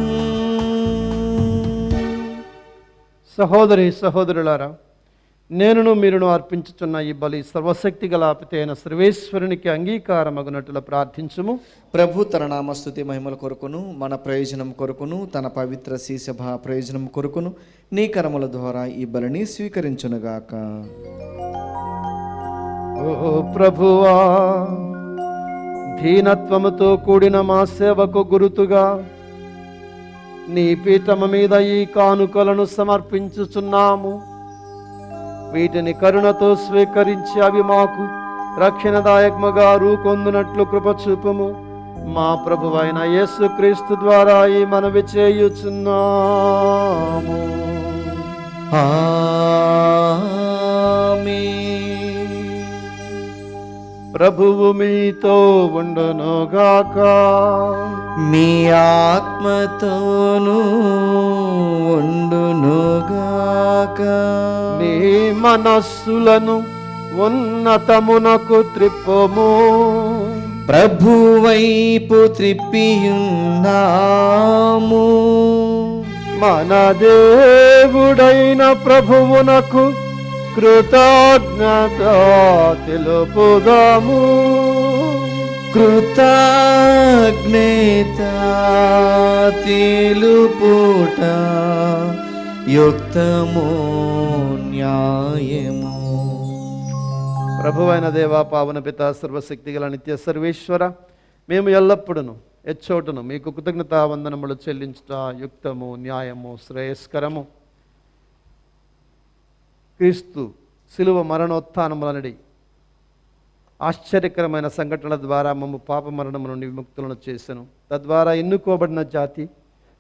సహోదరి సహోదరులారా, నేనును మీరును అర్పించుచున్న ఈ బలి సర్వశక్తి గల పిత అయిన సర్వేశ్వరునికి అంగీకారమగునట్లు ప్రార్థించుము. ప్రభు తన నామస్తుతి మహిమల కొరకును మన ప్రయోజనం కొరకును తన పవిత్ర శీసభ ప్రయోజనం కొరకును నీ కరముల ద్వారా ఈ బలిని స్వీకరించునుగాక. ఓ ప్రభువా, దీనత్వముతో కూడిన మా సేవకు గురుతుగా నీ పీఠము మీద ఈ కానుకలను సమర్పించుచున్నాము. వీటిని కరుణతో స్వీకరించి అవి మాకు రక్షణదాయకముగా రూపొందినట్లు కృప చూపుము. మా ప్రభువైన యేసుక్రీస్తు ద్వారా ఈ మనవి చేయుచున్నాము. ప్రభువు మీతో ఉండునుగాక. మీ ఆత్మతోనూ ఉండునుగాక. మీ మనస్సులను ఉన్నతమునకు త్రిప్పుము. ప్రభు వైపు త్రిప్పియున్నాము. మన దేవుడైన ప్రభువునకు కృతజ్ఞత తెలుపుదాము. కృతజ్ఞత తెలుపుట యుక్తము న్యాయము. ప్రభువైన దేవా, పావన పిత, సర్వశక్తిగల నిత్య సర్వేశ్వర, మేము ఎల్లప్పుడూ ఎచ్చోటును మీకు కృతజ్ఞతా వందనములు చెల్లించుట యుక్తము న్యాయము శ్రేయస్కరము. క్రీస్తు శిలువ మరణోత్థానములనడి ఆశ్చర్యకరమైన సంఘటనల ద్వారా మమ్ము పాప మరణము నుండి విముక్తులను చేసెను. తద్వారా ఎన్నుకోబడిన జాతి,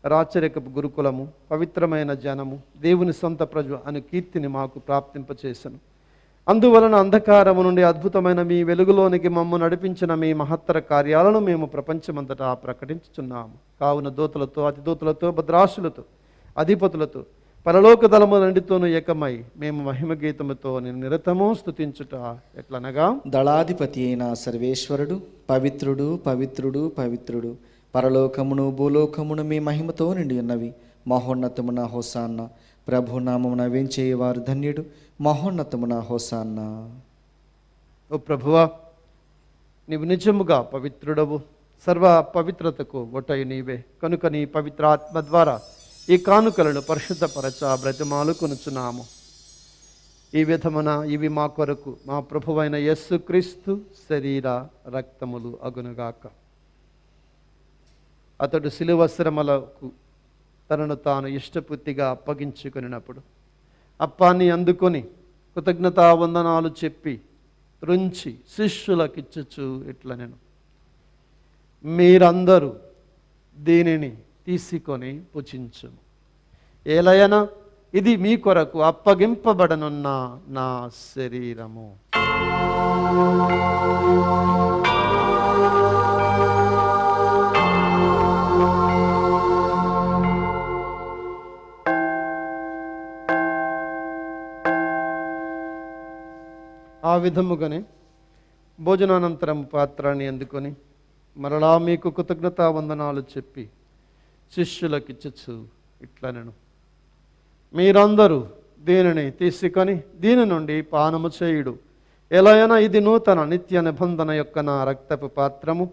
రాచరికపు గురుకులము, పవిత్రమైన జనము, దేవుని సొంత ప్రజ అను కీర్తిని మాకు ప్రాప్తింపచేసెను. అందువలన అంధకారము నుండి అద్భుతమైన మీ వెలుగులోనికి మమ్ము నడిపించిన మీ మహత్తర కార్యాలను మేము ప్రపంచమంతటా ప్రకటించుచున్నాము. కావున దూతలతో, అతిదూతలతో, భద్రాసులతో, అధిపతులతో, పరలోక దళములన్నిటితోనూ ఏకమై మేము మహిమ గీతముతో నిరతము స్తుతించుట ఎట్లనగా, దళాధిపతి అయిన సర్వేశ్వరుడు పవిత్రుడు పవిత్రుడు పవిత్రుడు, పరలోకమును భూలోకమును మీ మహిమతో నిండి ఉన్నవి. మహోన్నతమున హోసాన్న. ప్రభు నామమున వేంచేయవారు ధన్యుడు. మహోన్నతమున హోసాన్న. ఓ ప్రభువా, నీవు నిజముగా పవిత్రుడవు, సర్వ పవిత్రతకు ఒటై నీవే. కనుక నీ పవిత్రాత్మ ద్వారా ఈ కానుకలను పరిశుద్ధపరచ బ్రతిమాలుకొనుచున్నాము. ఈ విధమున ఇవి మా కొరకు మా ప్రభువైన యేసుక్రీస్తు శరీర రక్తములు అగునుగాక. అతడు శిలువ శ్రమలకు తనను తాను ఇష్టపూర్తిగా అప్పగించుకున్నప్పుడు అప్పాన్ని అందుకొని కృతజ్ఞతావందనాలు చెప్పి త్రుంచి శిష్యులకిచ్చుచు ఇట్లా నేను, మీరందరూ దీనిని తీసుకొని పుచ్చించుము. ఏలయన ఇది మీ కొరకు అప్పగింపబడనున్న నా శరీరము. ఆ విధముగానే భోజనానంతరం పాత్రాన్ని అందుకొని మరలా మీకు కృతజ్ఞతావందనాలు చెప్పి శిష్యులకిచ్చుచు ఇట్లా నేను, మీరందరూ దీనిని తీసుకొని దీని నుండి పానము చేయుడు. ఎలాగైనా ఇది నూతన నిత్య నిబంధన యొక్క నా రక్తపు పాత్రము.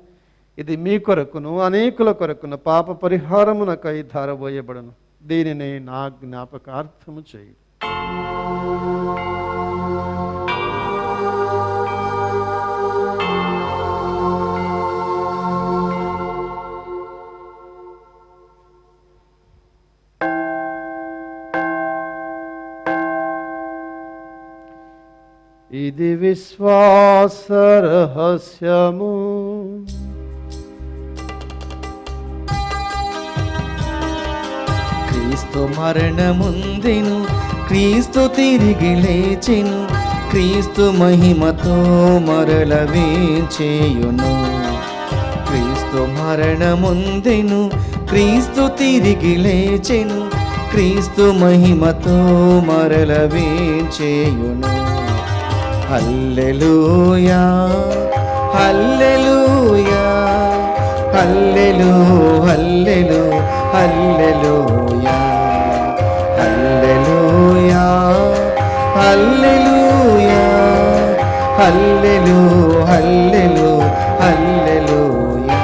ఇది మీ కొరకును అనేకుల కొరకును పాప పరిహారమునకై ధారబోయబడును. దీనిని నా జ్ఞాపకార్థము చేయుడు. ఇది విశ్వాస రహస్యము. క్రీస్తు మరణముందెను, క్రీస్తు తిరిగి లేచెను, క్రీస్తు మహిమతో మరల వేంచేయును. క్రీస్తు మరణముందెను, క్రీస్తు తిరిగి లేచెను, క్రీస్తు మహిమతో మరల వేంచేయును. హల్లెలూయా హల్లెలూయా హల్లెలూ హల్లెలూ హల్లెలూయా హల్లెలూయా హల్లెలూయా హల్లెలూ హల్లెలూ హల్లెలూయా.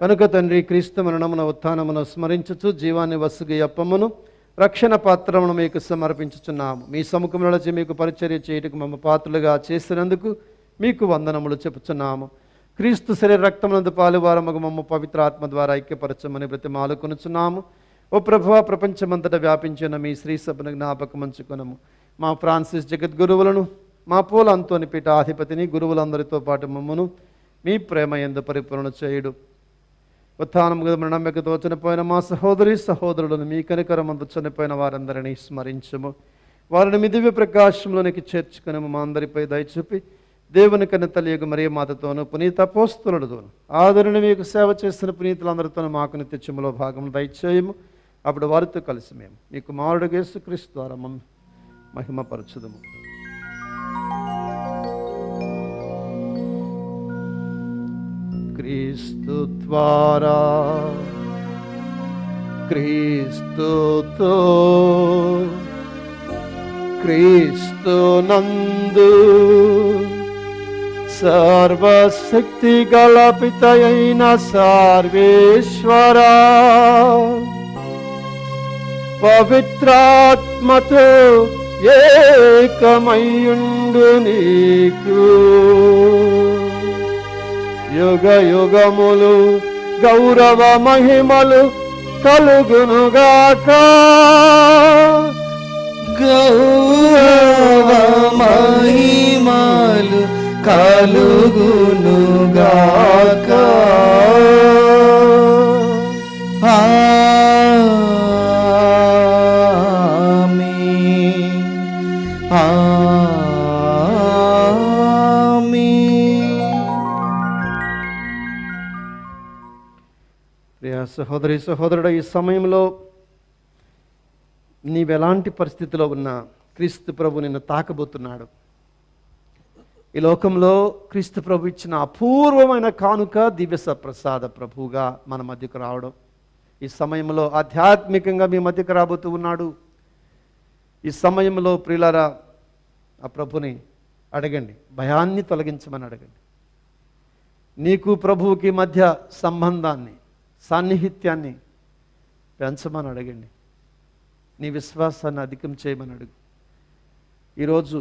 కనుక తండ్రి, క్రీస్తు మరణమున ఉత్థానమును స్మరించుచు జీవాన్ని వసుగు అప్పమును రక్షణ పాత్రమును మీకు సమర్పించుచున్నాము. మీ సముఖంలో వచ్చి మీకు పరిచర్య చేయుటకు మమ్మ పాత్రలుగా చేసినందుకు మీకు వందనములు చెప్పుచున్నాము. క్రీస్తు శరీర రక్తమునందు పాలువారముగు మమ్మ పవిత్ర ఆత్మ ద్వారా ఐక్యపరచమని బ్రతిమాలుకొనుచున్నాము. ఓ ప్రభువా, ప్రపంచమంతటా వ్యాపించిన మీ శ్రీ సభను జ్ఞాపకమంచుకునము. మా ఫ్రాన్సిస్ జగద్గురువులను, మా పూల అంతోని పీఠాధిపతిని, గురువులందరితో పాటు మమ్మను మీ ప్రేమ యందు పరిపూర్ణ చేయుడు. ఉత్థానము నమ్మికతో చనిపోయిన మా సహోదరి సహోదరులను మీ కనికరమందు చనిపోయిన వారందరినీ స్మరించము. వారిని మీ దివ్య ప్రకాశంలోనికి చేర్చుకుని మా అందరిపై దయచూపి దేవుని కన్న తల్లియగు మరియ మాతతోనూ పునీత అపోస్తలులతోనూ ఆదరణ మీకు సేవ చేస్తున్న పునీతులందరితోనూ మాకు నిత్యములో భాగం దయచేయము. అప్పుడు వారితో కలిసి మేము మీ కుమారుడు యేసుక్రీస్తు ద్వారా మహిమపరచుదము. క్రీస్తు ద్వారా, క్రీస్తుతో, క్రీస్తు నందు సర్వశక్తి గల పితయైన సర్వేశ్వరా, పవిత్రాత్మతో ఏకమయుండు నీకు యుగ యుగములు గౌరవ మహిమలు కలుగునుగాక. గౌరవ మహిమలు కలుగునుగాక. ఆమేన్ ఆమేన్. ప్రియ సహోదరి సహోదరుడు, ఈ సమయంలో నీవెలాంటి పరిస్థితిలో ఉన్నా క్రీస్తు ప్రభు నిన్ను తాకబోతున్నాడు. ఈ లోకంలో క్రీస్తు ప్రభు ఇచ్చిన అపూర్వమైన కానుక దివ్య ప్రసాద ప్రభువుగా మన మధ్యకు రావడం. ఈ సమయంలో ఆధ్యాత్మికంగా మీ మధ్యకు రాబోతూ ఉన్నాడు. ఈ సమయంలో ప్రియులారా, ఆ ప్రభుని అడగండి. భయాన్ని తొలగించమని అడగండి. నీకు ప్రభువుకి మధ్య సంబంధాన్ని, సాన్నిహిత్యాన్ని పెంచమని అడగండి. నీ విశ్వాసాన్ని అధికం చేయమని అడుగు. ఈరోజు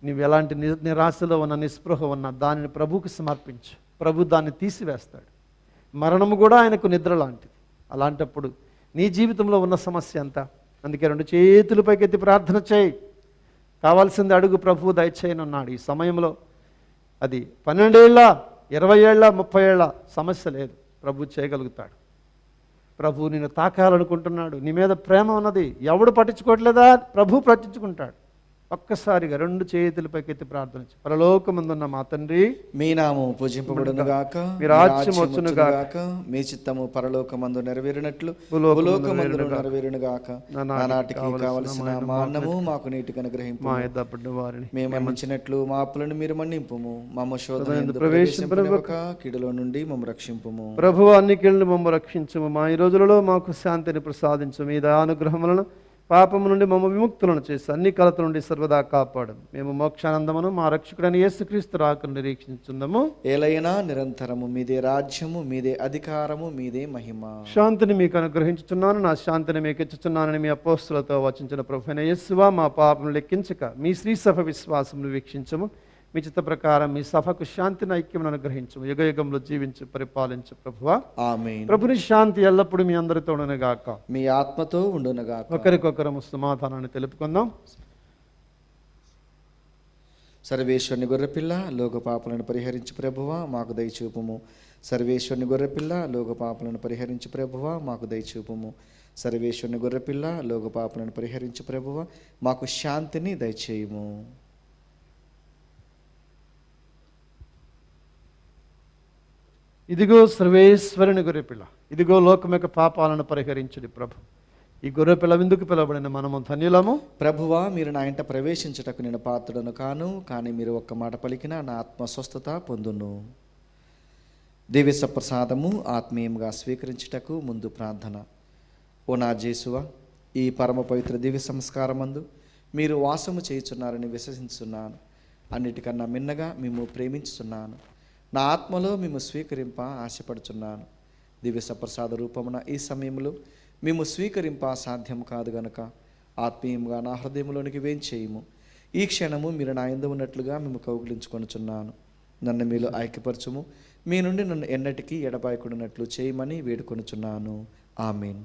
నీవు ఎలాంటి నిరాశలో ఉన్న, నిస్పృహ ఉన్న దానిని ప్రభువుకి సమర్పించు. ప్రభు దాన్ని తీసివేస్తాడు. మరణము కూడా ఆయనకు నిద్ర లాంటిది. అలాంటప్పుడు నీ జీవితంలో ఉన్న సమస్య ఎంత? అందుకే 2 చేతులు పైకెత్తి ప్రార్థన చేయి. కావాల్సింది అడుగు, ప్రభువు దయచేయనున్నాడు. ఈ సమయంలో అది 12 ఏళ్ళ, 20 ఏళ్ళ, 30 ఏళ్ళ సమస్య లేదు, ప్రభు చేయగలుగుతాడు. ప్రభు నిన్ను తాకాలనుకుంటున్నాడు. నీ మీద ప్రేమ ఉన్నది, ఎవడు పట్టించుకోవట్లేదా? ప్రభు పట్టించుకుంటాడు. ఒక్కసారిగా 2 చేతుల పైకెత్తి ప్రార్థన చేయి. పరలోకమందున్న మా తండ్రి, మీ నామము పూజింపబడును గాక, మీ రాజ్యం వచ్చును గాక, మీ చిత్తము పరలోకమందు నెరవేరినట్లు భూలోకమందు భూలోకమందు నెరవేరును గాక. నానాటికి కావలసిన మా అన్నము మాకు నీటికి అనుగ్రహింపు. మా ఎద్దపడ్డ వారిని మేము మన్నించినట్లు మా అప్పులను మీరు మన్నింపుము. మమ్మ శోధన యందు ప్రవేశింపనివ్వక ప్రవేశింపనివ్వక కీడులో నుండి మమ్మ రక్షింపుము. ప్రభువు అన్ని కీళ్ళను మమ్మ రక్షించుము. మా ఈ రోజులలో మాకు శాంతిని ప్రసాదించు. మీ దయానుగ్రహములను పాపము నుండి మమ్మ విముక్తులను చేసి అన్ని కలత నుండి సర్వదా కాపాడు. మేము మోక్షానందమును మా రక్షకుడైన యేసుక్రీస్తు రాకను నిరీక్షించుందము. ఏలైనా నిరంతరము మీదే రాజ్యము, మీదే అధికారము, మీదే మహిమ. శాంతిని మీకు అనుగ్రహించుచున్నాను, నా శాంతిని మీకు ఇచ్చుచున్నానని మీ అపోస్తులతో వచించిన ప్రభువైన యేసువా, మా పాపం లెక్కించక మీ శ్రీ సభ విశ్వాసమును వీక్షించము. మీ చిత్త ప్రకారం మీ సభకు శాంతిని, ఐక్యమును అనుగ్రహించము. యుగ యుగంలో జీవించి పరిపాలించు ప్రభువా. ఆమేన్. ప్రభుని శాంతి ఎల్లప్పుడూ మీ అందరితో ఉండునుగాక. మీ ఆత్మతో ఉండునుగాక. ఒకరికొకరము సమాధానాన్ని తెలుపుకుందాం. సర్వేశ్వరుని గొర్రెపిల్ల, లోక పాపలను పరిహరించు ప్రభువా, మాకు దయచూపుము. సర్వేశ్వరుని గొర్రెపిల్ల, లోక పాపలను పరిహరించు ప్రభువా, మాకు దయచూపుము. సర్వేశ్వరుని గొర్రెపిల్ల, లోక పాపలను పరిహరించు ప్రభువా, మాకు శాంతిని దయచేయుము. ఇదిగో సర్వేశ్వరుని గొర్రెపిల్ల, ఇదిగో లోకం యొక్క పాపాలను పరిహరించుడి ప్రభు. ఈ గొర్రెపిల్ల విందుకు పిలవబడిన మనము ధన్యులము. ప్రభువా, మీరు నా ఇంట ప్రవేశించుటకు నేను పాత్రుడను కాను, కానీ మీరు ఒక్క మాట పలికినా నా ఆత్మ స్వస్థత పొందును. దివ్య సప్రసాదము ఆత్మీయంగా స్వీకరించుటకు ముందు ప్రార్థన. ఓ నా జేసువా, ఈ పరమ పవిత్ర దివ్య సంస్కారమందు మీరు వాసము చేయుచున్నారని విశ్వసించున్నాను. అన్నిటికన్నా మిన్నగా మేము ప్రేమించుతున్నాను. నా ఆత్మలో మేము స్వీకరింప ఆశపడుచున్నాను. దివ్య సప్రసాద రూపమున ఈ సమయంలో మేము స్వీకరింప సాధ్యం కాదు గనుక ఆత్మీయంగా నా హృదయంలోనికి వేంచేయము. ఈ క్షణము మీరు నా యందు ఉన్నట్లుగా మేము కౌగిలించుకొనుచున్నాను. నన్ను మీలో ఐక్యపరచుము. మీ నుండి నన్ను ఎన్నటికీ ఎడబాయకుడినట్లు చేయమని వేడుకొనుచున్నాను. ఆమేన్.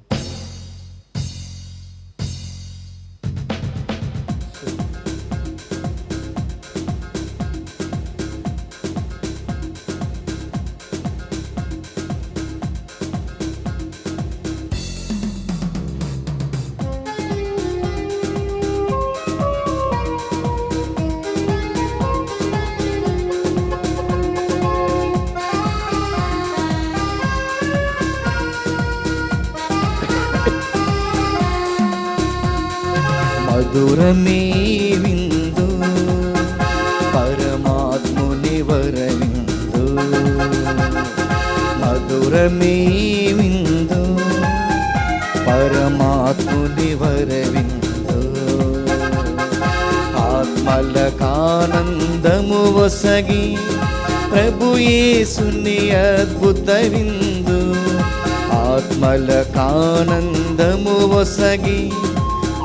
మధురమే విందు పరమాత్ముని వరవిందు. మధురమే విందు పరమాత్ముని వరవిందు. ఆత్మలకానందము వసగి ప్రభు యేసుని అద్భుత విందు. ఆత్మలకానందము వసగి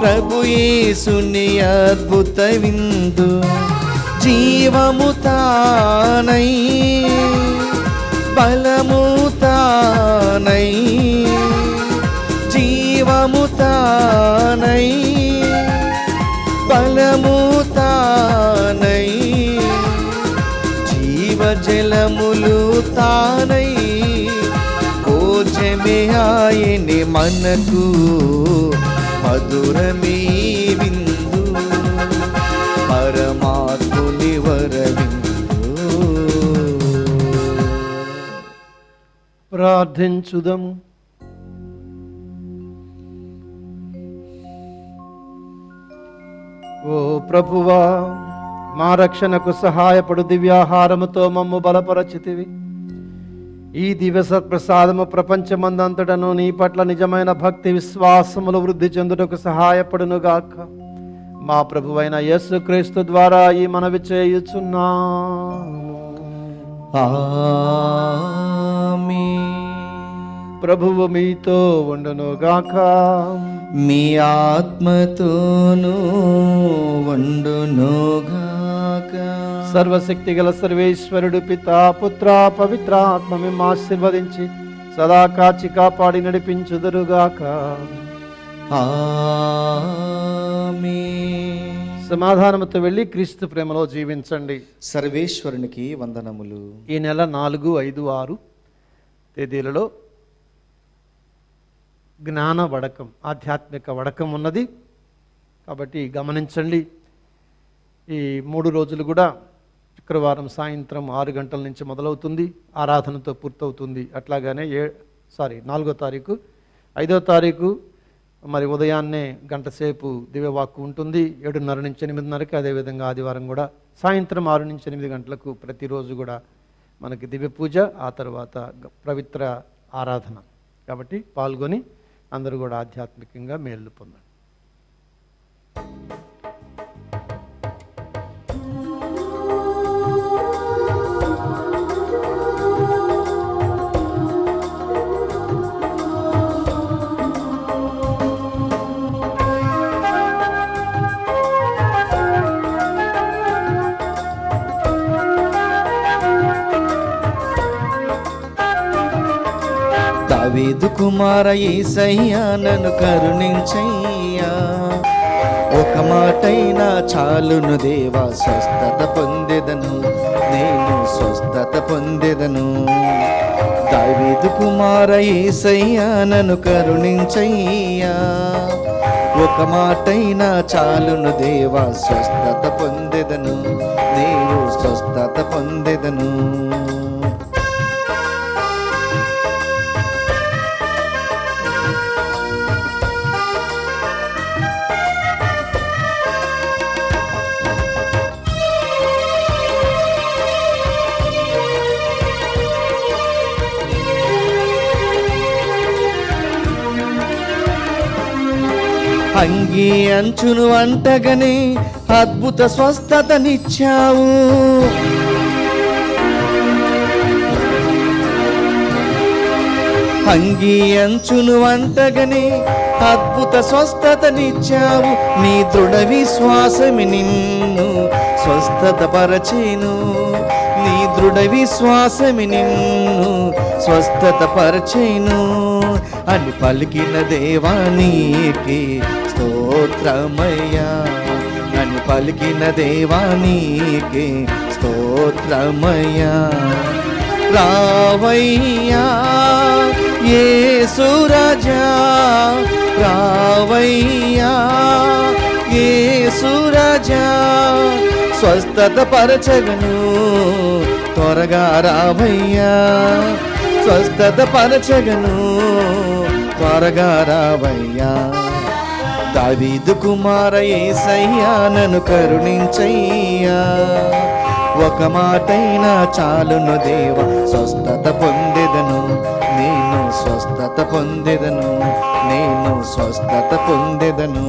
ప్రభు యేసుని అద్భుత విందు. జీవము తానై బలము తానై, జీవము తానై బలము తానై, జీవజలములు తానై భోజమే ఆయనే మనకు. మధురమే విందు పరమాత్ముని వరవిందు. ప్రార్థించుదము. ఓ ప్రభువా, మా రక్షణకు సహాయపడు దివ్యాహారముతో మమ్ము బలపరచితివి. ఈ దివ్య సత్ప్రసాదము ప్రపంచమందంతటను నీ పట్ల నిజమైన భక్తి విశ్వాసములు వృద్ధి చెందుటకు సహాయపడునుగాక. మా ప్రభువైన యేసుక్రీస్తు ద్వారా ఈ మనవి చేయుచున్నాము. ఆమేన్. ప్రభువు మీతో ఉండునుగాక. మీ ఆత్మతోనూ ఉండునుగాక. సర్వశక్తి గల సర్వేశ్వరుడు పితా పుత్ర పవిత్రాత్మ మిమ్మ ఆశీర్వదించి సదా కాచి కాపాడి నడిపించుదురుగాక. ఆమేన్. సమాధానముతో వెళ్ళి క్రీస్తు ప్రేమలో జీవించండి. సర్వేశ్వరునికి వందనములు. ఈ నెల 4, 5, 6 తేదీలలో జ్ఞాన వడకం, ఆధ్యాత్మిక వడకం ఉన్నది. కాబట్టి గమనించండి. ఈ 3 రోజులు కూడా శుక్రవారం సాయంత్రం 6 గంటల నుంచి మొదలవుతుంది, ఆరాధనతో పూర్తవుతుంది. అట్లాగానే 4వ తారీఖు, 5వ తారీఖు మరి ఉదయాన్నే గంట సేపు దివ్యవాక్కు ఉంటుంది 7:30 నుంచి 8:30కి. అదేవిధంగా ఆదివారం కూడా సాయంత్రం 6 నుంచి 8 గంటలకు ప్రతిరోజు కూడా మనకి దివ్య పూజ, ఆ తర్వాత పవిత్ర ఆరాధన. కాబట్టి పాల్గొని అందరూ కూడా ఆధ్యాత్మికంగా మేలు పొందండి. దావీదు కుమార యేసయ్యా నన్ను కరుణించయ్యా. ఒక మాటైనా చాలును దేవా, స్వస్థత పొందెదను, నేను స్వస్థత పొందెదను. దావీదు కుమార యేసయ్యా నన్ను కరుణించయ్యా. ఒక మాటైనా చాలును దేవా, స్వస్థత పొందెదను, నేను స్వస్థత పొందెదను. అంగీ అంచును అంటగనే అద్భుత స్వస్థతనిచ్చావు. అంగీ అంచును అంటగనే అద్భుత స్వస్థతనిచ్చావు. నీ దృఢ విశ్వాసమి నిన్ను స్వస్థత పరచేను. నీ దృఢ విశ్వాసమి నిన్ను స్వస్థత పరచేను అని పలికిన దేవా నీకే స్తోత్రమయ్యా. అని పలికిన దేవా నీకే స్తోత్రమయ్యా. రావయ్యా యేసు రాజా, రావయ్యా యేసు రాజా. స్వస్థత పరచగను త్వరగా రావయ్యా. స్వస్థత పరచగను త్వరగా రావయ్యా. దావీదు కుమార యేసయ్యా నన్ను కరుణించయ్యా. ఒక మాటైనా చాలును దేవా, స్వస్థత పొందెదను, నేను స్వస్థత పొందెదను, నేను స్వస్థత పొందెదను.